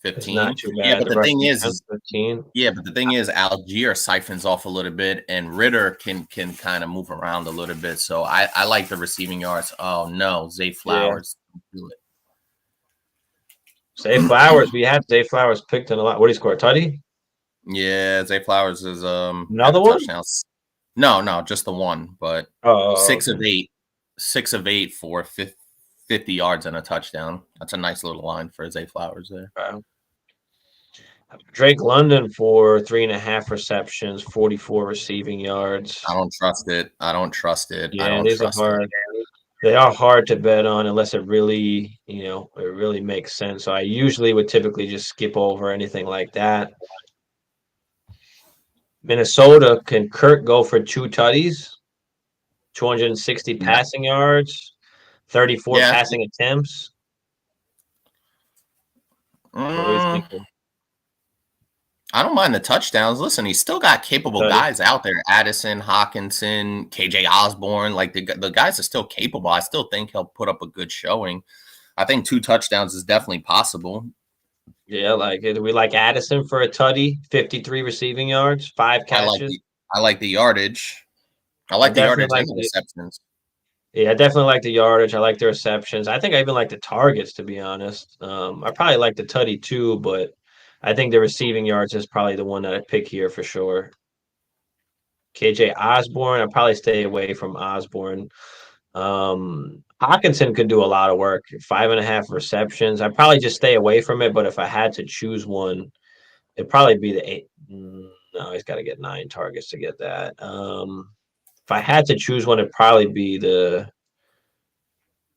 15. Not too bad. Yeah, but the thing is, 15. Yeah, but the thing is, Algier siphons off a little bit, and Ritter can kind of move around a little bit. So I like the receiving yards. Oh no, Zay Flowers, do it. Zay Flowers, we had Zay Flowers picked in a lot. What did he score? Tutty? Yeah, Zay Flowers is another one. Touchdowns. No, just the one. But 6 of 8, 6 of 8 for 50 yards and a touchdown. That's a nice little line for Zay Flowers there. Wow. Drake London for 3.5 receptions, 44 receiving yards. I don't trust it. Yeah, these are hard. They are hard to bet on unless it really, it really makes sense. So I usually would typically just skip over anything like that. Minnesota, can Kirk go for 2 tutties, 260 passing yards, 34 passing attempts? What are you thinking? I don't mind the touchdowns. Listen, he's still got capable guys out there. Addison, Hawkinson, KJ Osborne. Like the guys are still capable. I still think he'll put up a good showing. I think 2 touchdowns is definitely possible. Yeah, like it. We like Addison for a tutty, 53 receiving yards, 5 catches. I like the yardage. I like the yardage and the receptions. Yeah, I definitely like the yardage. I like the receptions. I think I even like the targets, to be honest. I probably like the tutty too, but I think the receiving yards is probably the one that I pick here for sure. KJ Osborne, I'll probably stay away from Osborne. Hawkinson could do a lot of work. 5.5 receptions. I'd probably just stay away from it, but if I had to choose one, it'd probably be the 8. No, he's got to get 9 targets to get that. If I had to choose one, it'd probably be the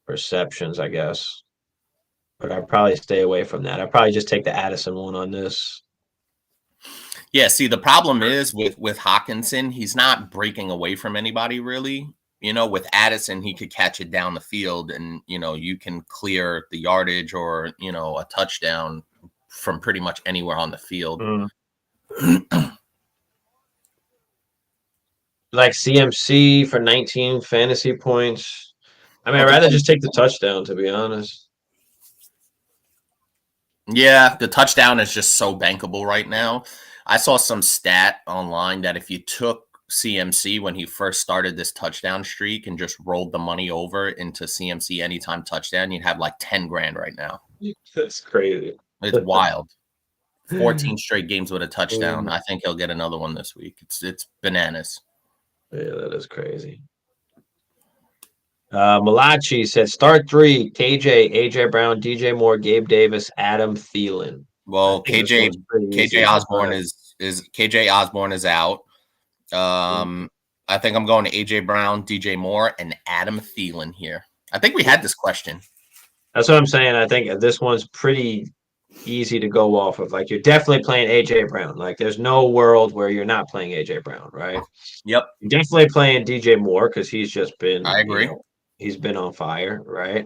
receptions, I guess. But I'd probably stay away from that. I'd probably just take the Addison one on this. Yeah, see, the problem is with Hawkinson, he's not breaking away from anybody really. You know, with Addison, he could catch it down the field and, you know, you can clear the yardage or, you know, a touchdown from pretty much anywhere on the field. Like CMC for 19 fantasy points. I mean, I'd Well, rather just take the touchdown, to be honest. yeah, the touchdown is just so bankable right now. I saw some stat online that if you took CMC when he first started this touchdown streak and just rolled the money over into CMC anytime touchdown, you'd have like 10 grand right now. That's crazy. It's wild. 14 straight games with a touchdown. I think he'll get another one this week. It's bananas. Yeah, that is crazy. Malachi said start 3: KJ, AJ Brown, DJ Moore, Gabe Davis, Adam Thielen. Well, KJ Osborne is KJ Osborne is out. I think I'm going to AJ Brown, DJ Moore, and Adam Thielen here. I think we had this question. That's what I'm saying. I think this one's pretty easy to go off of. Like you're definitely playing AJ Brown. Like there's no world where you're not playing AJ Brown, right? Yep. You're definitely playing DJ Moore because he's just been, I agree. he's been on fire, right?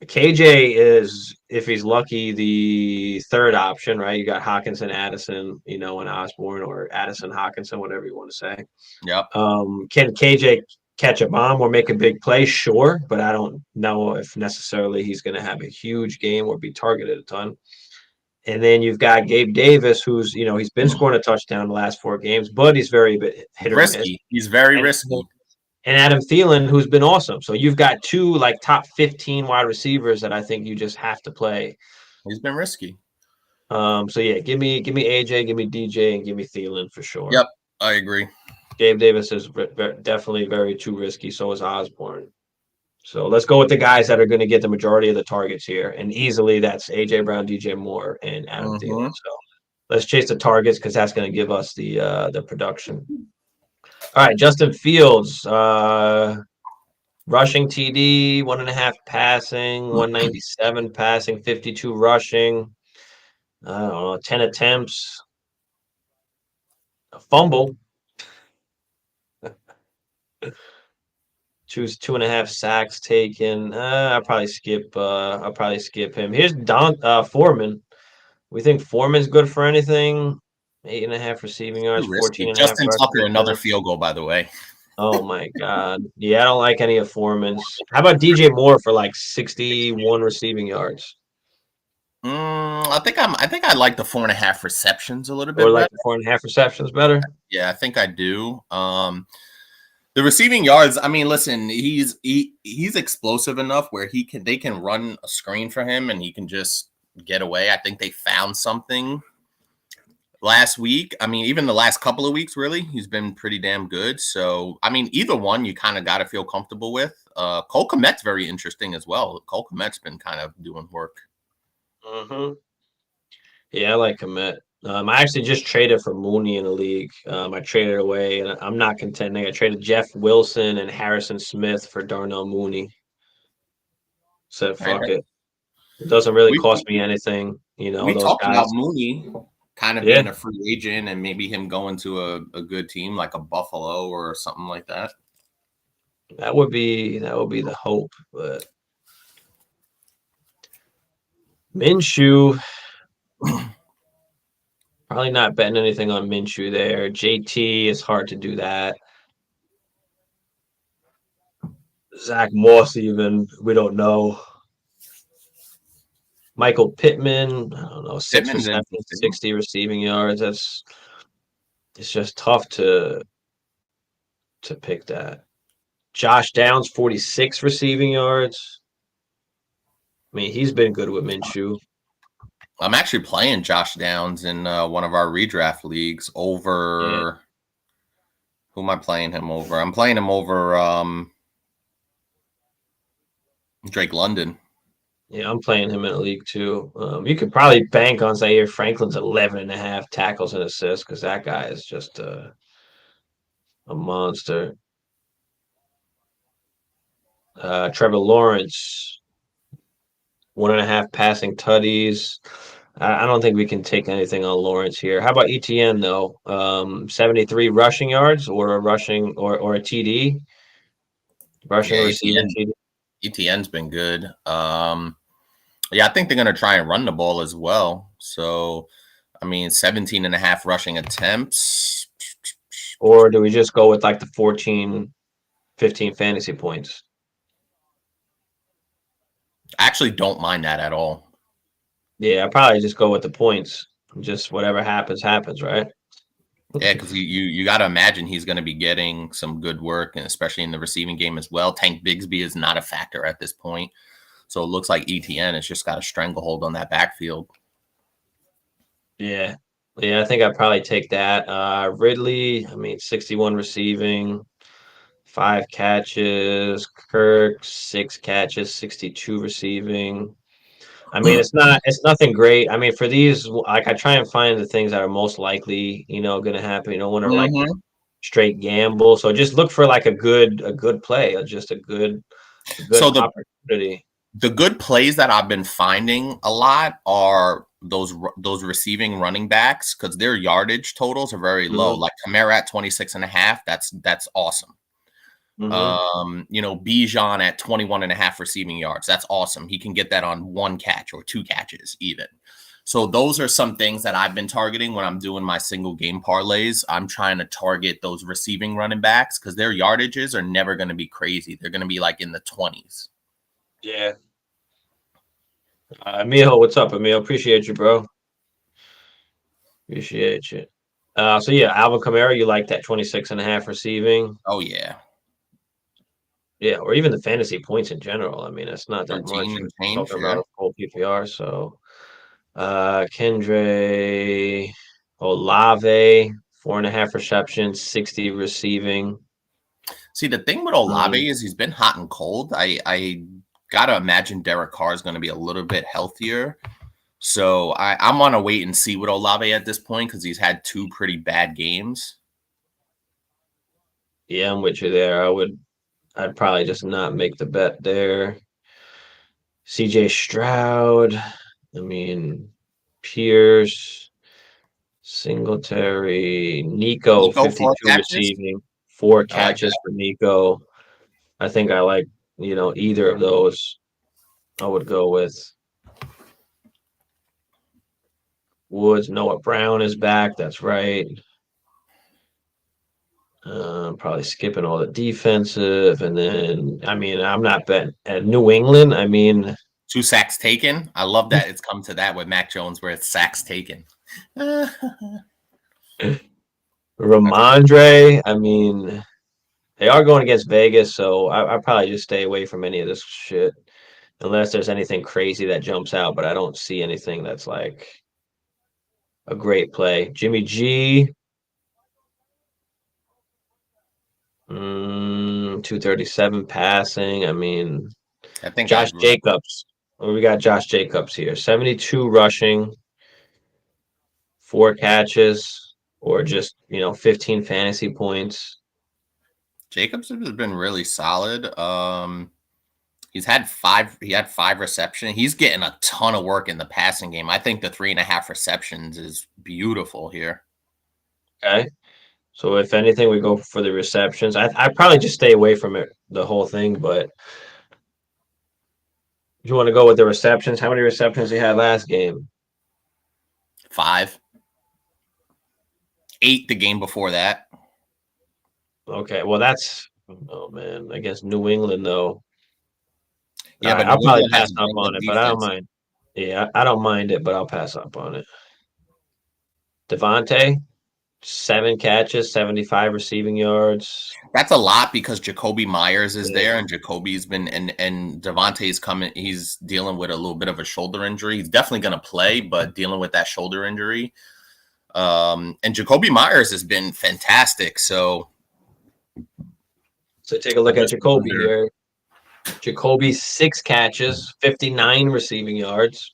KJ is, if he's lucky, the third option, right? You got Hawkinson, Addison, and Osborne, or Addison, Hawkinson, whatever you want to say. Yep. Can KJ catch a bomb or make a big play? Sure, but I don't know if necessarily he's going to have a huge game or be targeted a ton. And then you've got Gabe Davis, who's he's been scoring a touchdown the last 4 games, but he's very hit or miss. He's very risky. And Adam Thielen, who's been awesome. So you've got 2 like top 15 wide receivers that I think you just have to play. He's been risky. So yeah, give me AJ, give me DJ, and give me Thielen for sure. Yep, I agree. Gabe Davis is definitely very too risky. So is Osborne. So let's go with the guys that are going to get the majority of the targets here, and easily that's AJ Brown, DJ Moore, and Adam Thielen. So let's chase the targets because that's going to give us the production. All right, Justin Fields, rushing TD, 1.5 passing, 197 passing, 52 rushing. I don't know, 10 attempts, a fumble. Choose 2.5 sacks taken. I'll probably skip him. Here's Foreman. We think Foreman's good for anything. 8.5 receiving yards, 14.5. Justin Tucker, another field goal, by the way. Oh my God. Yeah, I don't like any of Foreman's. How about DJ Moore for like 61 receiving yards? I think I like the 4.5 receptions a little bit. Or like the 4.5 receptions better? Yeah, I think I do. The receiving yards, I mean, listen, he's explosive enough where they can run a screen for him and he can just get away. I think they found something last week. I mean, even the last couple of weeks, really, he's been pretty damn good. So, I mean, either one you kind of got to feel comfortable with. Cole Kmet's very interesting as well. Cole Kmet's been kind of doing work. Yeah, I like Kmet. I actually just traded for Mooney in the league. I traded away, and I'm not contending. I traded Jeff Wilson and Harrison Smith for Darnell Mooney. Said fuck it. It doesn't really cost me anything. We those talked guys. about Mooney kind of being a free agent and maybe him going to a good team like a Buffalo or something like that. That would be the hope, but Minshew. Probably not betting anything on Minshew there. JT is hard to do that. Zach Moss, even we don't know. Michael Pittman, I don't know, 6 receptions, 60 receiving yards. It's just tough to pick that. Josh Downs, 46 receiving yards. I mean, he's been good with Minshew. I'm actually playing Josh Downs in one of our redraft leagues over. Who am I playing him over? I'm playing him over Drake London. Yeah, I'm playing him in a league too. You could probably bank on Zaire Franklin's 11 and a half tackles and assists because that guy is just a monster. Trevor Lawrence, 1.5 passing tutties. I don't think we can take anything on Lawrence here. How about ETN though? 73 rushing yards or a rushing or a TD? Rushing Yeah, or receiving TD? ETN's been good. Yeah, I think they're going to try and run the ball as well. So, I mean, 17 and a half rushing attempts. Or do we just go with like the 14, 15 fantasy points? I actually don't mind that at all. Yeah, I probably just go with the points. Just whatever happens, happens, right? Yeah, because you got to imagine he's going to be getting some good work, and especially in the receiving game as well. Tank Bigsby is not a factor at this point. So it looks like ETN has just got a stranglehold on that backfield. Yeah. Yeah, I think I'd probably take that. Ridley, I mean, 61 receiving, 5 catches. Kirk, 6 catches, 62 receiving. I mean, it's nothing great. I mean, for these, like I try and find the things that are most likely, going to happen. You don't want to like Mm-hmm. straight gamble. So just look for like a good play, just a good So opportunity. the good plays that I've been finding a lot are those receiving running backs because their yardage totals are very low. Hmm. Like Kamara at 26 and a half, that's awesome. Hmm. Bijan at 21 and a half receiving yards. That's awesome. He can get that on 1 catch or 2 catches even. So those are some things that I've been targeting when I'm doing my single game parlays. I'm trying to target those receiving running backs because their yardages are never going to be crazy. They're going to be like in the 20s. Yeah. Emil, what's up, Emil? Appreciate you, bro. Appreciate you. So yeah, Alvin Kamara, you like that 26 and a half receiving? Oh yeah. Yeah, or even the fantasy points in general. I mean, it's not that 13 much. We're and change, talking about yeah. a full PPR. So Kendre Olave, 4.5 receptions, 60 receiving. See, the thing with Um, Olave is he's been hot and cold. I gotta imagine Derek Carr is going to be a little bit healthier. So I'm on a wait and see with Olave at this point because he's had 2 pretty bad games. yeah, I'm with you there. I'd probably just not make the bet there. CJ Stroud, I mean, Pierce, Singletary, Nico, Nico 4 52 catches. receiving, four I like catches for Nico. I think I like, either of those I would go with. Woods, Noah Brown is back. That's right. Probably skipping all the defensive. And then, I mean, I'm not betting at New England. I mean, 2 sacks taken. I love that it's come to that with Mac Jones where it's sacks taken. Ramondre, I mean, they are going against Vegas, so I probably just stay away from any of this shit unless there's anything crazy that jumps out. But I don't see anything that's like a great play. Jimmy G, 237 passing. I mean, I think I Josh agree. Jacobs. Well, we got Josh Jacobs here. 72 rushing, 4 catches, or just 15 fantasy points. Jacobs has been really solid. He's had 5. He had 5 receptions. He's getting a ton of work in the passing game. I think the 3.5 receptions is beautiful here. Okay. So if anything, we go for the receptions. I probably just stay away from it the whole thing, but you want to go with the receptions? How many receptions he had last game? 5, 8 the game before that. Okay, well that's man, I guess New England though. All Yeah, right, but New I'll probably England has pass a up banged up on it, but I don't defense. mind. Yeah, I don't mind it, but I'll pass up on it. Devontae, 7 catches, 75 receiving yards. That's a lot because Jacoby Myers is Yeah. there, and Jacoby's been and Devontae's coming. He's dealing with a little bit of a shoulder injury. He's definitely going to play, but dealing with that shoulder injury. And Jacoby Myers has been fantastic. So take a look at Jacoby here. Jacoby 6 catches, 59 receiving yards,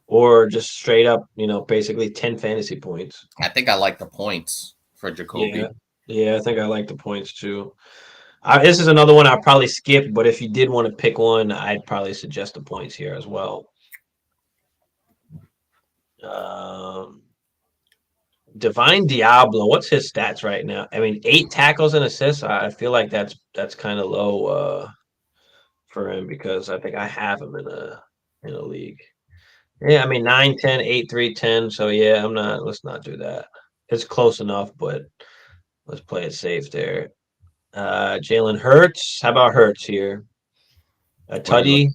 or just straight up, basically 10 fantasy points. I think I like the points for Jacoby. Yeah, I think I like the points too. This is another one I'll probably skip, but if you did want to pick one, I'd probably suggest the points here as well. Divine Diablo, what's his stats right now? I mean, 8 tackles and assists. I feel like that's kind of low for him because I think I have him in a league. Yeah, I mean 9, 10, 8, 3, 10. So yeah, let's not do that. It's close enough, but let's play it safe there. Jalen Hurts. How about Hurts here? A tutty,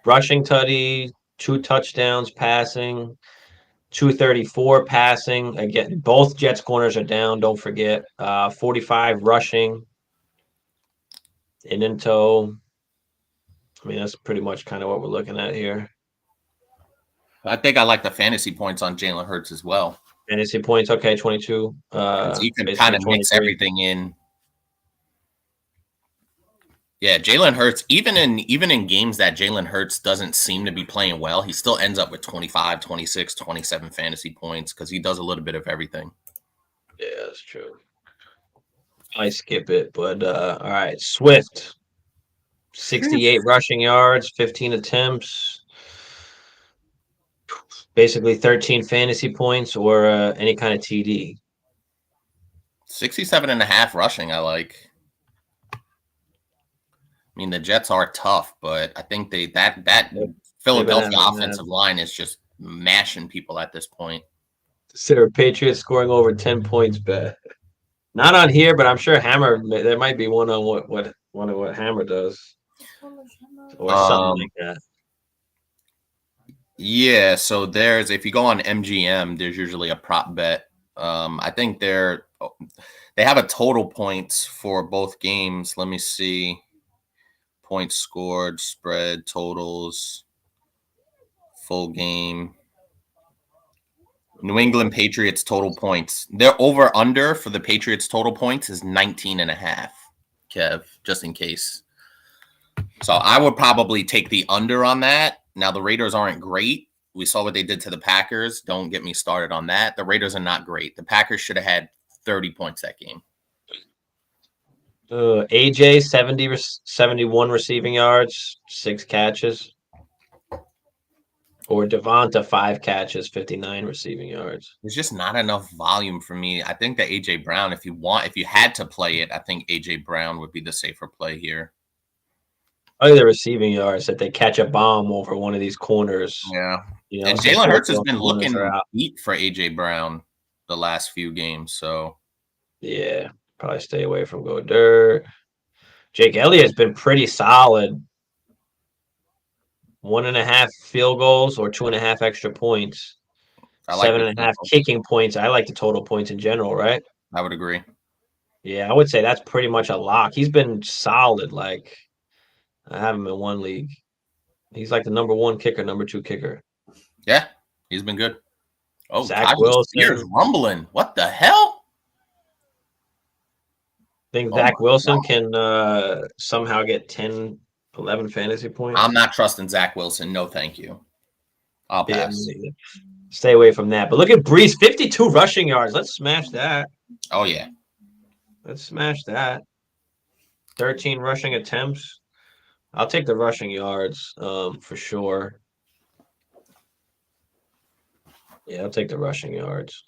rushing tutty, 2 touchdowns passing, 234 passing. Again, both Jets corners are down. Don't forget. 45 rushing. And in tow. I mean, that's pretty much kind of what we're looking at here. I think I like the fantasy points on Jalen Hurts as well. Fantasy points, okay, 22. You can kind of mix everything in. Yeah, Jalen Hurts, even in games that Jalen Hurts doesn't seem to be playing well, he still ends up with 25, 26, 27 fantasy points because he does a little bit of everything. Yeah, that's true. I skip it, but all right. Swift, 68 rushing yards, 15 attempts. Basically 13 fantasy points or any kind of TD. 67.5 rushing, I like. I mean, the Jets are tough, but I think that Philadelphia offensive line is just mashing people at this point. Consider Patriots scoring over 10 points bet. Not on here, but I'm sure Hammer. There might be one on what Hammer does, or something like that. Yeah, so if you go on MGM, there's usually a prop bet. I think they have a total points for both games. Let me see. Points scored, spread, totals, full game. New England Patriots total points. Their over under for the Patriots total points is 19.5. Kev, just in case. So I would probably take the under on that. Now the Raiders aren't great. We saw what they did to the Packers. Don't get me started on that. The Raiders are not great. The Packers should have had 30 points that game. AJ 71 receiving yards, 6 catches. Or Devonta 5 catches, 59 receiving yards. There's just not enough volume for me. I think that AJ Brown, if you had to play it, I think AJ Brown would be the safer play here. Oh, the receiving yards that they catch a bomb over one of these corners. Yeah. And Jalen Hurts has been looking beat for AJ Brown the last few games. So yeah, probably stay away from Go Dirt. Jake Elliott's been pretty solid. 1.5 field goals or 2.5 extra points. 7.5 kicking points. I like the total points in general, right? I would agree. Yeah, I would say that's pretty much a lock. He's been solid. Like, I have him in one league. He's like the number 1 kicker, number 2 kicker. Yeah, he's been good. Oh, Zach Wilson. Spears rumbling. What the hell? Think Zach Wilson can somehow get 10, 11 fantasy points? I'm not trusting Zach Wilson. No, thank you. I'll pass. Yeah, stay away from that. But look at Brees, 52 rushing yards. Let's smash that. Oh, yeah. Let's smash that. 13 rushing attempts. I'll take the rushing yards for sure. Yeah, I'll take the rushing yards.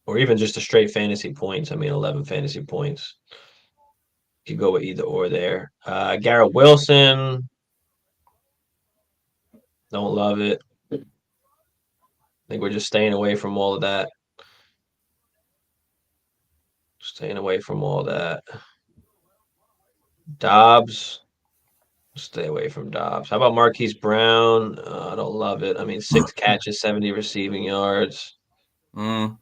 Or even just a straight fantasy points. I mean, 11 fantasy points. You go with either or there. Garrett Wilson. Don't love it. I think we're just staying away from all of that. Staying away from all that. Dobbs. Stay away from Dobbs. How about Marquise Brown? I don't love it. I mean, 6 catches, 70 receiving yards. Mm,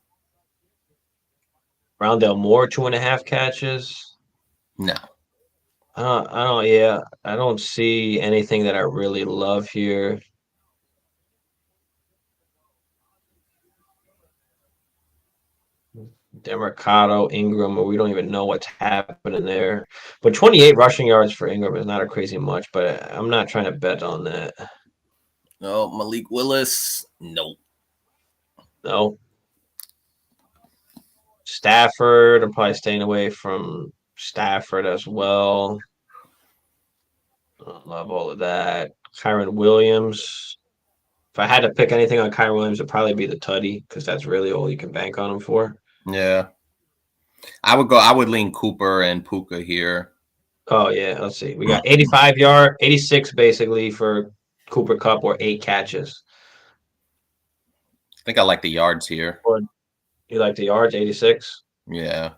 Rondell Moore, 2.5 catches. no. Yeah, I don't see anything that I really love here. Demercado, Ingram, we don't even know what's happening there. But 28 rushing yards for Ingram is not a crazy much, but I'm not trying to bet on that. No, Malik Willis. Nope. No. Stafford, I'm probably staying away from Stafford as well. I love all of that. Kyron Williams. If I had to pick anything on Kyron Williams, it'd probably be the tutty because that's really all you can bank on him for. Yeah. I would lean Cooper and Puka here. Oh, yeah. Let's see. We got 85 yard, 86 basically for Cooper Kupp or 8 catches. I think I like the yards here. Or you like the yards, 86? Yeah.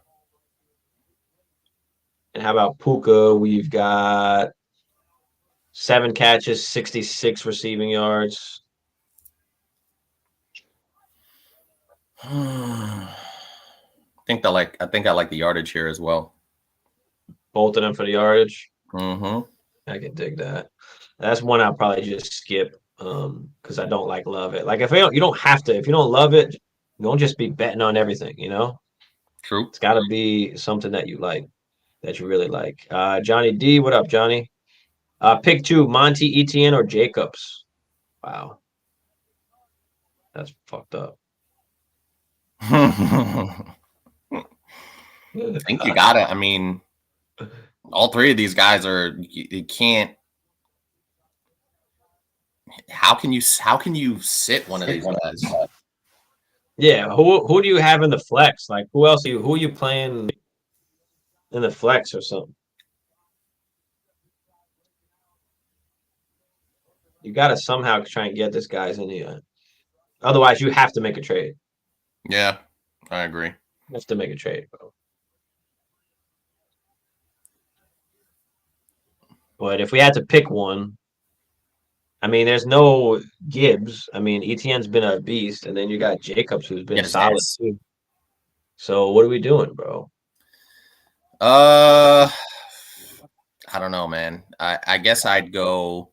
And how about Puka? We've got 7 catches, 66 receiving yards. I think I like the yardage here as well. Both of them for the yardage. Mm-hmm. I can dig that. That's one I'll probably just skip because I don't love it. Like if you don't have to, if you don't love it, don't just be betting on everything, you know? True. It's gotta be something that you like, that you really like. Johnny D, what up, Johnny? Pick 2, Monty, Etienne, or Jacobs. Wow. That's fucked up. I think you gotta. I mean, all three of these guys are. You can't. How can you sit one of these guys? Yeah, who do you have in the flex? Like who are you playing in the flex or something? You gotta somehow try and get this guys in here. Otherwise, you have to make a trade. Yeah, I agree. You have to make a trade, bro. But if we had to pick one, I mean, there's no Gibbs. I mean, Etienne's been a beast, and then you got Jacobs, who's been solid too. So what are we doing, bro? I don't know, man. I guess I'd go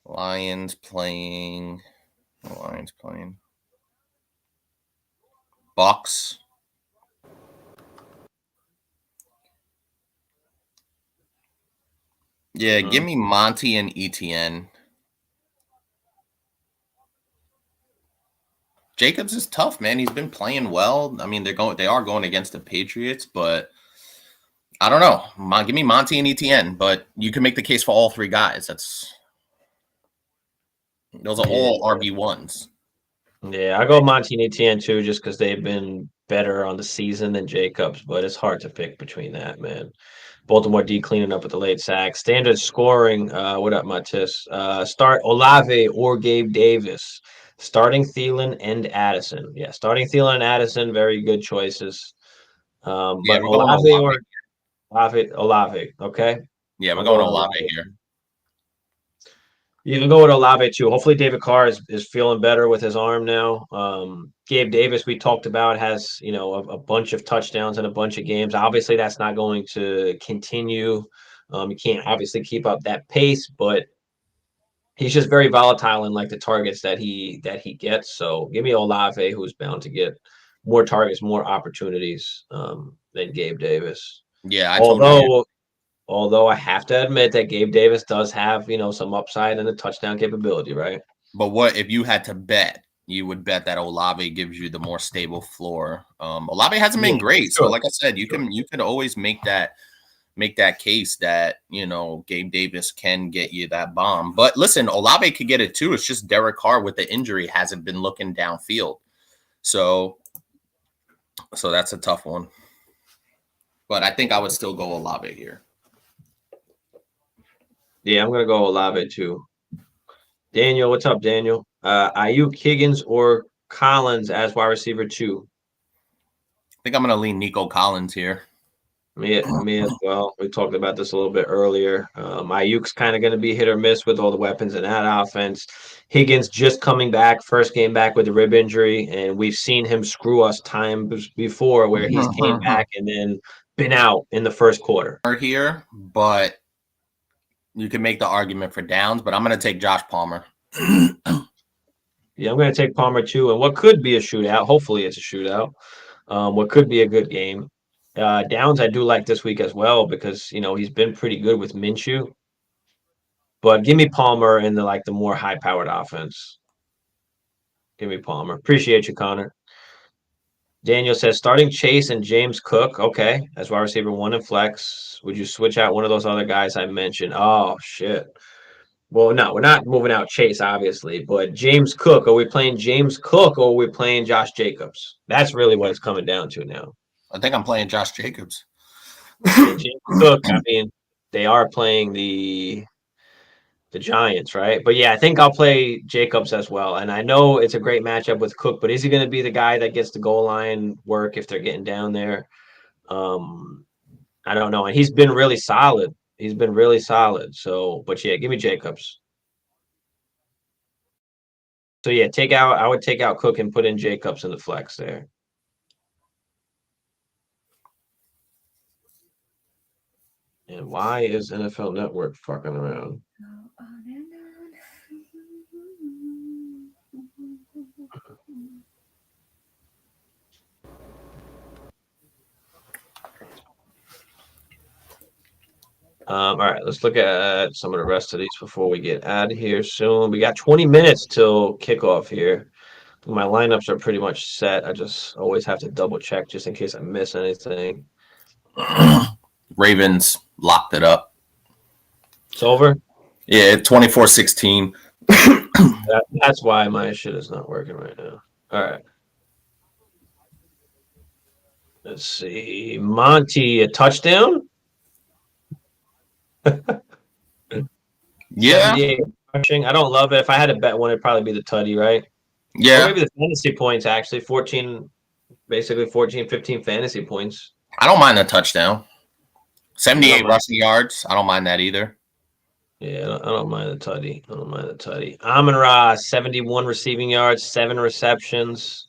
Lions playing Bucks. Yeah, give me Monty and Etienne. Jacobs is tough, man. He's been playing well. I mean, they are going against the Patriots, but I don't know. Give me Monty and Etienne, but you can make the case for all three guys. Those are all RB1s. Yeah, I go Monty and Etienne too, just because they've been better on the season than Jacobs, but it's hard to pick between that, man. Baltimore D cleaning up with the late sack. Standard scoring. What up, Matis? Start Olave or Gabe Davis. Starting Thielen and Addison. Yeah, starting Thielen and Addison, very good choices. Yeah, But we're going Olave Olave. or Olave, okay? Yeah, we're going Olave here. You can go with Olave too. Hopefully, David Carr is feeling better with his arm now. Gabe Davis, we talked about, has a bunch of touchdowns in a bunch of games. Obviously, that's not going to continue. You can't obviously keep up that pace, but he's just very volatile in like the targets that he gets. So give me Olave, who's bound to get more targets, more opportunities than Gabe Davis. Yeah, Although I have to admit that Gabe Davis does have, some upside and a touchdown capability, right? But what if you had to bet? You would bet that Olave gives you the more stable floor. Olave hasn't been great, so like I said, you could always make that case that Gabe Davis can get you that bomb. But listen, Olave could get it too. It's just Derek Carr with the injury hasn't been looking downfield, so that's a tough one. But I think I would still go Olave here. Yeah, I'm gonna go Olave too. Daniel, what's up, Daniel? Ayuk, Higgins, or Collins as wide receiver 2? I think I'm gonna lean Nico Collins here. Me as well. We talked about this a little bit earlier. Ayuk's kind of going to be hit or miss with all the weapons in that offense. Higgins just coming back, first game back with the rib injury, and we've seen him screw us times before where he's came back and then been out in the first quarter. Here, but you can make the argument for Downs, but I'm going to take Josh Palmer. Yeah, I'm going to take Palmer too, and what could be a shootout. Hopefully, it's a shootout. What could be a good game. Downs, I do like this week as well because he's been pretty good with Minshew. But give me Palmer in the more high-powered offense. Give me Palmer. Appreciate you, Connor. Daniel says starting Chase and James Cook. Okay, as wide receiver 1 in flex. Would you switch out one of those other guys I mentioned? Oh shit. Well, no, we're not moving out Chase, obviously, but James Cook. Are we playing James Cook or are we playing Josh Jacobs? That's really what it's coming down to now. I think I'm playing Josh Jacobs. And James Cook, I mean, they are playing the Giants, right? But yeah, I think I'll play Jacobs as well. And I know it's a great matchup with Cook, but is he going to be the guy that gets the goal line work if they're getting down there? I don't know. And he's been really solid. He's been really solid. So, but yeah, give me Jacobs. So yeah, I would take out Cook and put in Jacobs in the flex there. And why is NFL Network fucking around? All right, let's look at some of the rest of these before we get out of here soon. We got 20 minutes till kickoff here. My lineups are pretty much set. I just always have to double check just in case I miss anything. Ravens locked it up. It's over? Yeah, 24-16. That's why my shit is not working right now. All right. Let's see. Monty, a touchdown? Yeah. Rushing. I don't love it. If I had to bet one, it'd probably be the tutty, right? Yeah. Or maybe the fantasy points, actually. 14, 15 fantasy points. I don't mind the touchdown. 78 rushing yards. I don't mind that either. Yeah, I don't mind the tutty. Amon-Ra, 71 receiving yards, 7 receptions.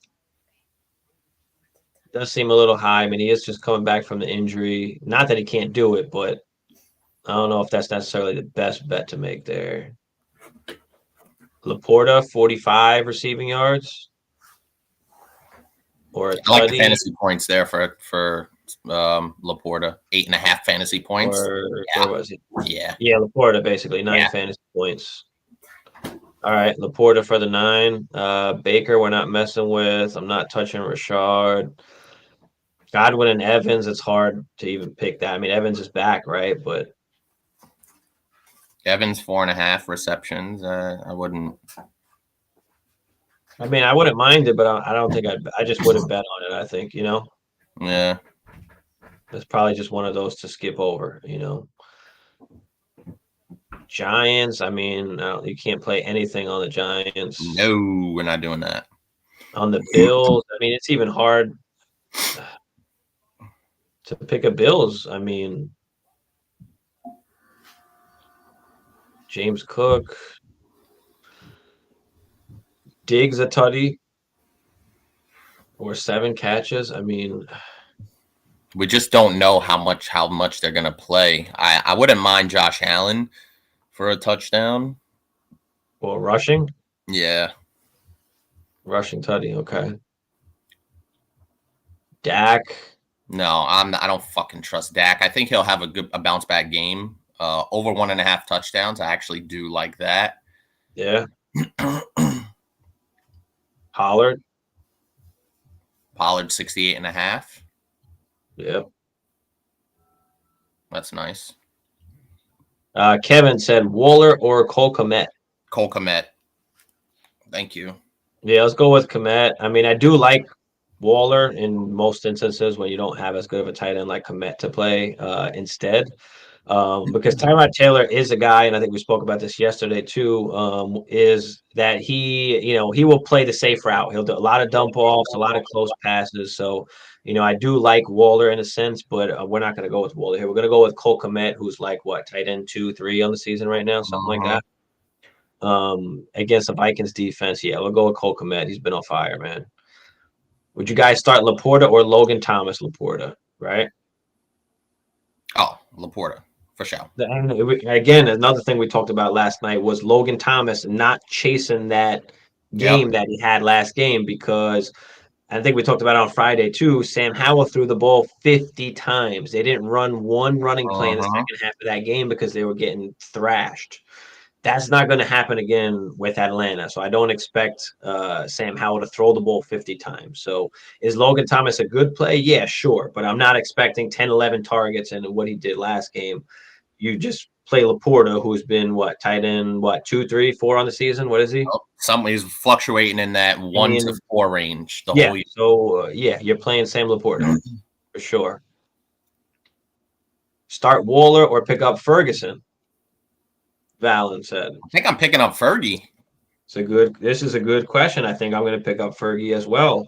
Does seem a little high. I mean, he is just coming back from the injury. Not that he can't do it, but I don't know if that's necessarily the best bet to make there. Laporta, 45 receiving yards. Or a I like the fantasy points there for Laporta. 8.5 fantasy points. Where was he? Yeah, Laporta, basically 9 fantasy points. All right, Laporta for the 9. Baker, we're not messing with. I'm not touching Rashard. Godwin and Evans, it's hard to even pick that. I mean, Evans is back, right? But Evans 4.5 receptions. I wouldn't. I mean, I wouldn't mind it, but I don't think I just wouldn't bet on it. I think Yeah. It's probably just one of those to skip over. Giants. I mean, you can't play anything on the Giants. No, we're not doing that. On the Bills, I mean, it's even hard to pick a Bills. I mean, James Cook, Diggs a tutty, or 7 catches. I mean, we just don't know how much they're gonna play. I wouldn't mind Josh Allen for a touchdown. Well, rushing. Yeah. Rushing tutty. Okay. Dak. No, I don't fucking trust Dak. I think he'll have a bounce back game. Over 1.5 touchdowns. I actually do like that. Yeah. Pollard 68.5. Yep. That's nice. Kevin said Waller or Cole Kmet. Cole Kmet. Thank you. Yeah, let's go with Kmet. I mean, I do like Waller in most instances when you don't have as good of a tight end like Kmet to play instead. Because Tyrod Taylor is a guy, and I think we spoke about this yesterday too, is that he will play the safe route. He'll do a lot of dump offs, a lot of close passes. So, You know, I do like Waller in a sense, but we're not going to go with Waller here. We're going to go with Cole Kmet, who's like what, tight end 2, 3 on the season right now, something like that. Against the Vikings defense, yeah, we'll go with Cole Kmet. He's been on fire, man. Would you guys start Laporta or Logan Thomas Laporta, right? Oh, Laporta, for sure. Again, another thing we talked about last night was Logan Thomas not chasing that game that he had last game, because I think we talked about it on Friday too. Sam Howell threw the ball 50 times. They didn't run one running play in the second half of that game because they were getting thrashed. That's not going to happen again with Atlanta. So I don't expect Sam Howell to throw the ball 50 times. So is Logan Thomas a good play? Yeah, sure. But I'm not expecting 10, 11 targets and what he did last game. You just play Laporta, who's been what, tight end, what, 2, 3, 4 on the season? What is he? He's fluctuating in that 1 to 4 range the whole year. So you're playing Sam Laporta for sure. Start Waller or pick up Ferguson, Valen said. I think I'm picking up Fergie. This is a good question. I think I'm going to pick up Fergie as well.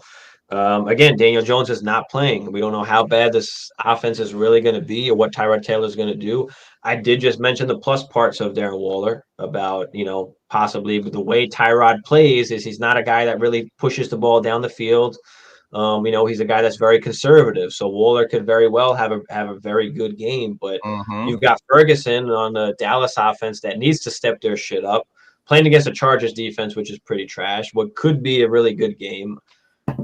Again, Daniel Jones is not playing. We don't know how bad this offense is really going to be or what Tyrod Taylor is going to do. I did just mention the plus parts of Darren Waller about, possibly the way Tyrod plays is he's not a guy that really pushes the ball down the field. He's a guy that's very conservative. So Waller could very well have a very good game, but you've got Ferguson on the Dallas offense that needs to step their shit up, playing against a Chargers defense, which is pretty trash. What could be a really good game.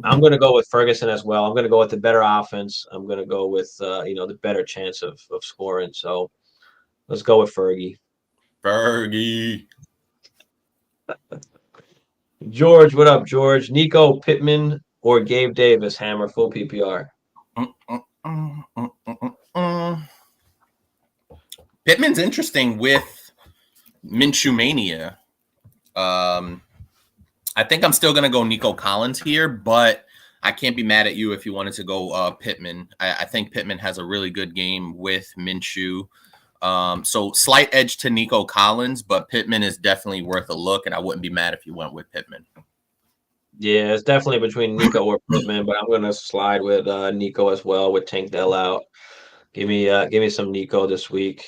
I'm going to go with Ferguson as well. I'm going to go with the better offense. I'm going to go with the better chance of scoring. So let's go with Fergie. George, what up, George? Nico Pittman or Gabe Davis? Hammer full PPR. Pittman's interesting with Minshew Mania. I think I'm still going to go Nico Collins here, but I can't be mad at you if you wanted to go Pittman. I think Pittman has a really good game with Minshew. So slight edge to Nico Collins, but Pittman is definitely worth a look, and I wouldn't be mad if you went with Pittman. Yeah, it's definitely between Nico or Pittman, but I'm going to slide with Nico as well with Tank Dell out. Give me some Nico this week.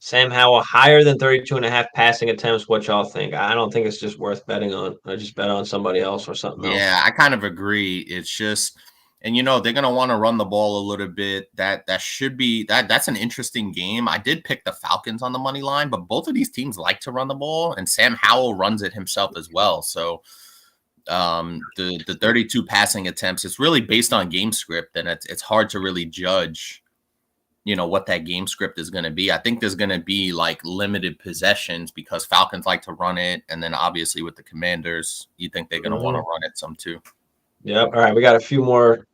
Sam Howell higher than 32.5 passing attempts. What y'all think? I don't think it's just worth betting on. I just bet on somebody else or something else. Yeah, I kind of agree. It's just, and they're gonna want to run the ball a little bit. That should be that's an interesting game. I did pick the Falcons on the money line, but both of these teams like to run the ball, and Sam Howell runs it himself as well. So the 32 passing attempts, it's really based on game script, and it's hard to really judge what that game script is going to be. I think there's going to be like limited possessions because Falcons like to run it. And then obviously with the Commanders, you think they're going to want to run it some too. Yep. All right. We got a few more.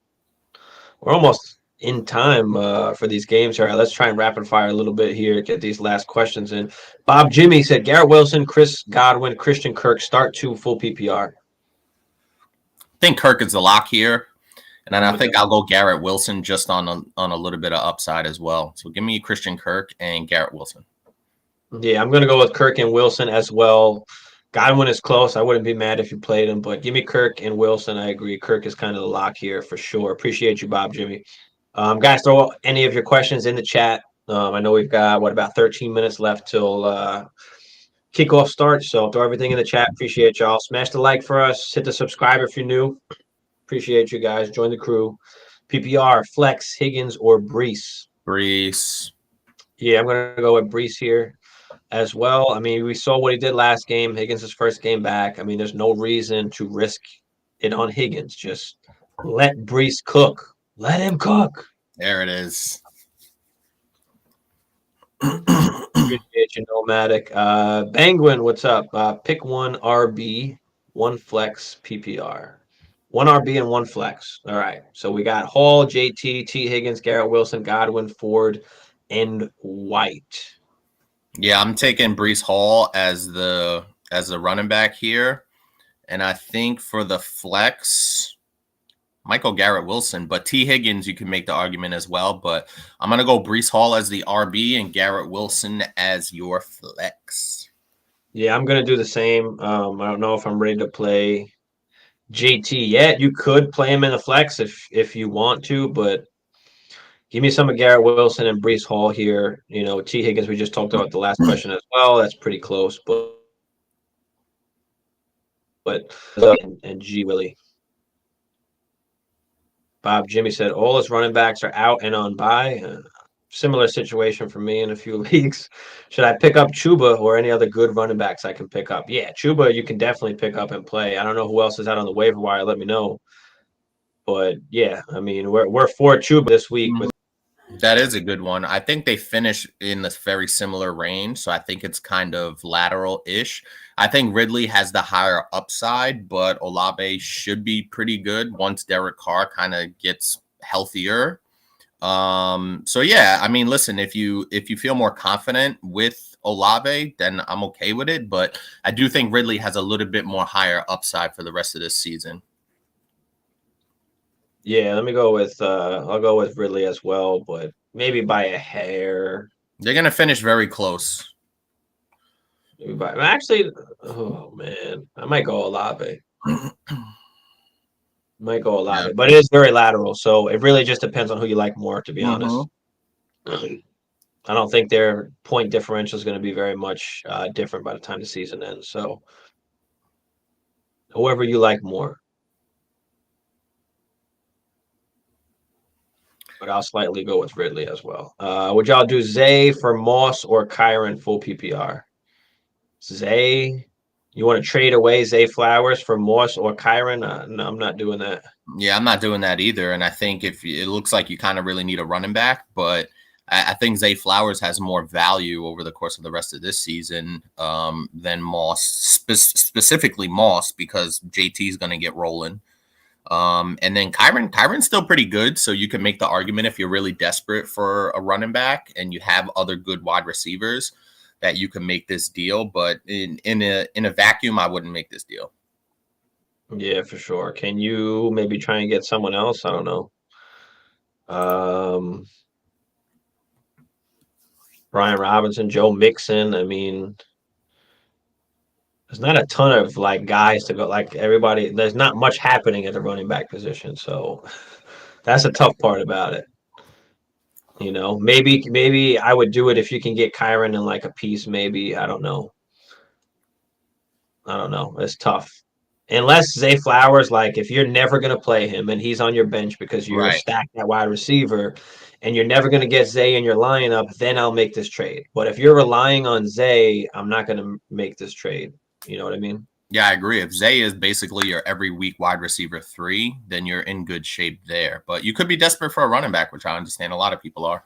We're almost in time for these games. All right. Let's try and rapid fire a little bit here. Get these last questions in. Bob Jimmy said Garrett Wilson, Chris Godwin, Christian Kirk, start 2 full PPR. I think Kirk is the lock here. And then I think I'll go Garrett Wilson just on a little bit of upside as well. So give me Christian Kirk and Garrett Wilson. Yeah, I'm going to go with Kirk and Wilson as well. Godwin is close. I wouldn't be mad if you played him, but give me Kirk and Wilson. I agree. Kirk is kind of the lock here for sure. Appreciate you, Bob Jimmy. Guys, throw any of your questions in the chat. I know we've got, about 13 minutes left till kickoff starts. So throw everything in the chat. Appreciate y'all. Smash the like for us. Hit the subscribe if you're new. Appreciate you guys. Join the crew. PPR, Flex, Higgins, or Brees? Brees. Yeah, I'm going to go with Brees here as well. I mean, we saw what he did last game. Higgins' first game back. I mean, there's no reason to risk it on Higgins. Just let Brees cook. Let him cook. There it is. Appreciate you, Nomadic. Penguin, what's up? Pick 1 RB, 1 Flex, PPR. 1 RB and 1 Flex. All right. So we got Hall, JT, T. Higgins, Garrett Wilson, Godwin, Ford, and White. Yeah, I'm taking Brees Hall as the running back here. And I think for the flex, Michael Garrett Wilson, but T. Higgins, you can make the argument as well. But I'm going to go Brees Hall as the RB and Garrett Wilson as your flex. Yeah, I'm going to do the same. I don't know if I'm ready to play JT, yeah, you could play him in the flex if you want to, but give me some of Garrett Wilson and Breece Hall here. You know, T. Higgins, we just talked about the last question as well. That's pretty close, but and G Willie. Bob Jimmy said all his running backs are out and on bye. Similar situation for me in a few leagues. Should I pick up Chuba or any other good running backs I can pick up? Yeah, Chuba you can definitely pick up and play. I don't know who else is out on the waiver wire. Let me know. But yeah, I mean we're for Chuba this week with. That is a good one. I think they finish in this very similar range, so I think it's kind of lateral-ish. I think Ridley has the higher upside, but Olave should be pretty good once Derek Carr kind of gets healthier. So yeah, I mean, listen, if you feel more confident with Olave, then I'm okay with it. But I do think Ridley has a little bit more higher upside for the rest of this season. Yeah, let me go with I'll go with Ridley as well, but maybe by a hair. They're gonna finish very close. Maybe by actually, oh man, I might go Olave. Might go Olave, but it is very lateral, so it really just depends on who you like more, to be honest. I don't think their point differential is going to be very much different by the time the season ends. So, whoever you like more. But I'll slightly go with Ridley as well. Would y'all do Zay for Moss or Kyron full PPR? Zay, you want to trade away Zay Flowers for Moss or Kyron? No, I'm not doing that. Yeah, I'm not doing that either. And I think if it looks like you kind of really need a running back, but I think Zay Flowers has more value over the course of the rest of this season than Moss, specifically Moss, because JT is going to get rolling. And then Kyron's still pretty good. So you can make the argument if you're really desperate for a running back and you have other good wide receivers that you can make this deal. But in a vacuum, I wouldn't make this deal. Yeah, for sure. Can you maybe try and get someone else? I don't know. Brian Robinson, Joe Mixon. I mean, there's not a ton of like guys to go. Like everybody, there's not much happening at the running back position. So that's a tough part about it. You know, maybe I would do it if you can get Kyron in like a piece. Maybe I don't know. It's tough. Unless Zay Flowers, like if you're never gonna play him and he's on your bench because you're stacked at wide receiver, and you're never gonna get Zay in your lineup, then I'll make this trade. But if you're relying on Zay, I'm not gonna make this trade. You know what I mean? Yeah, I agree. If Zay is basically your every week wide receiver 3, then you're in good shape there. But you could be desperate for a running back, which I understand a lot of people are.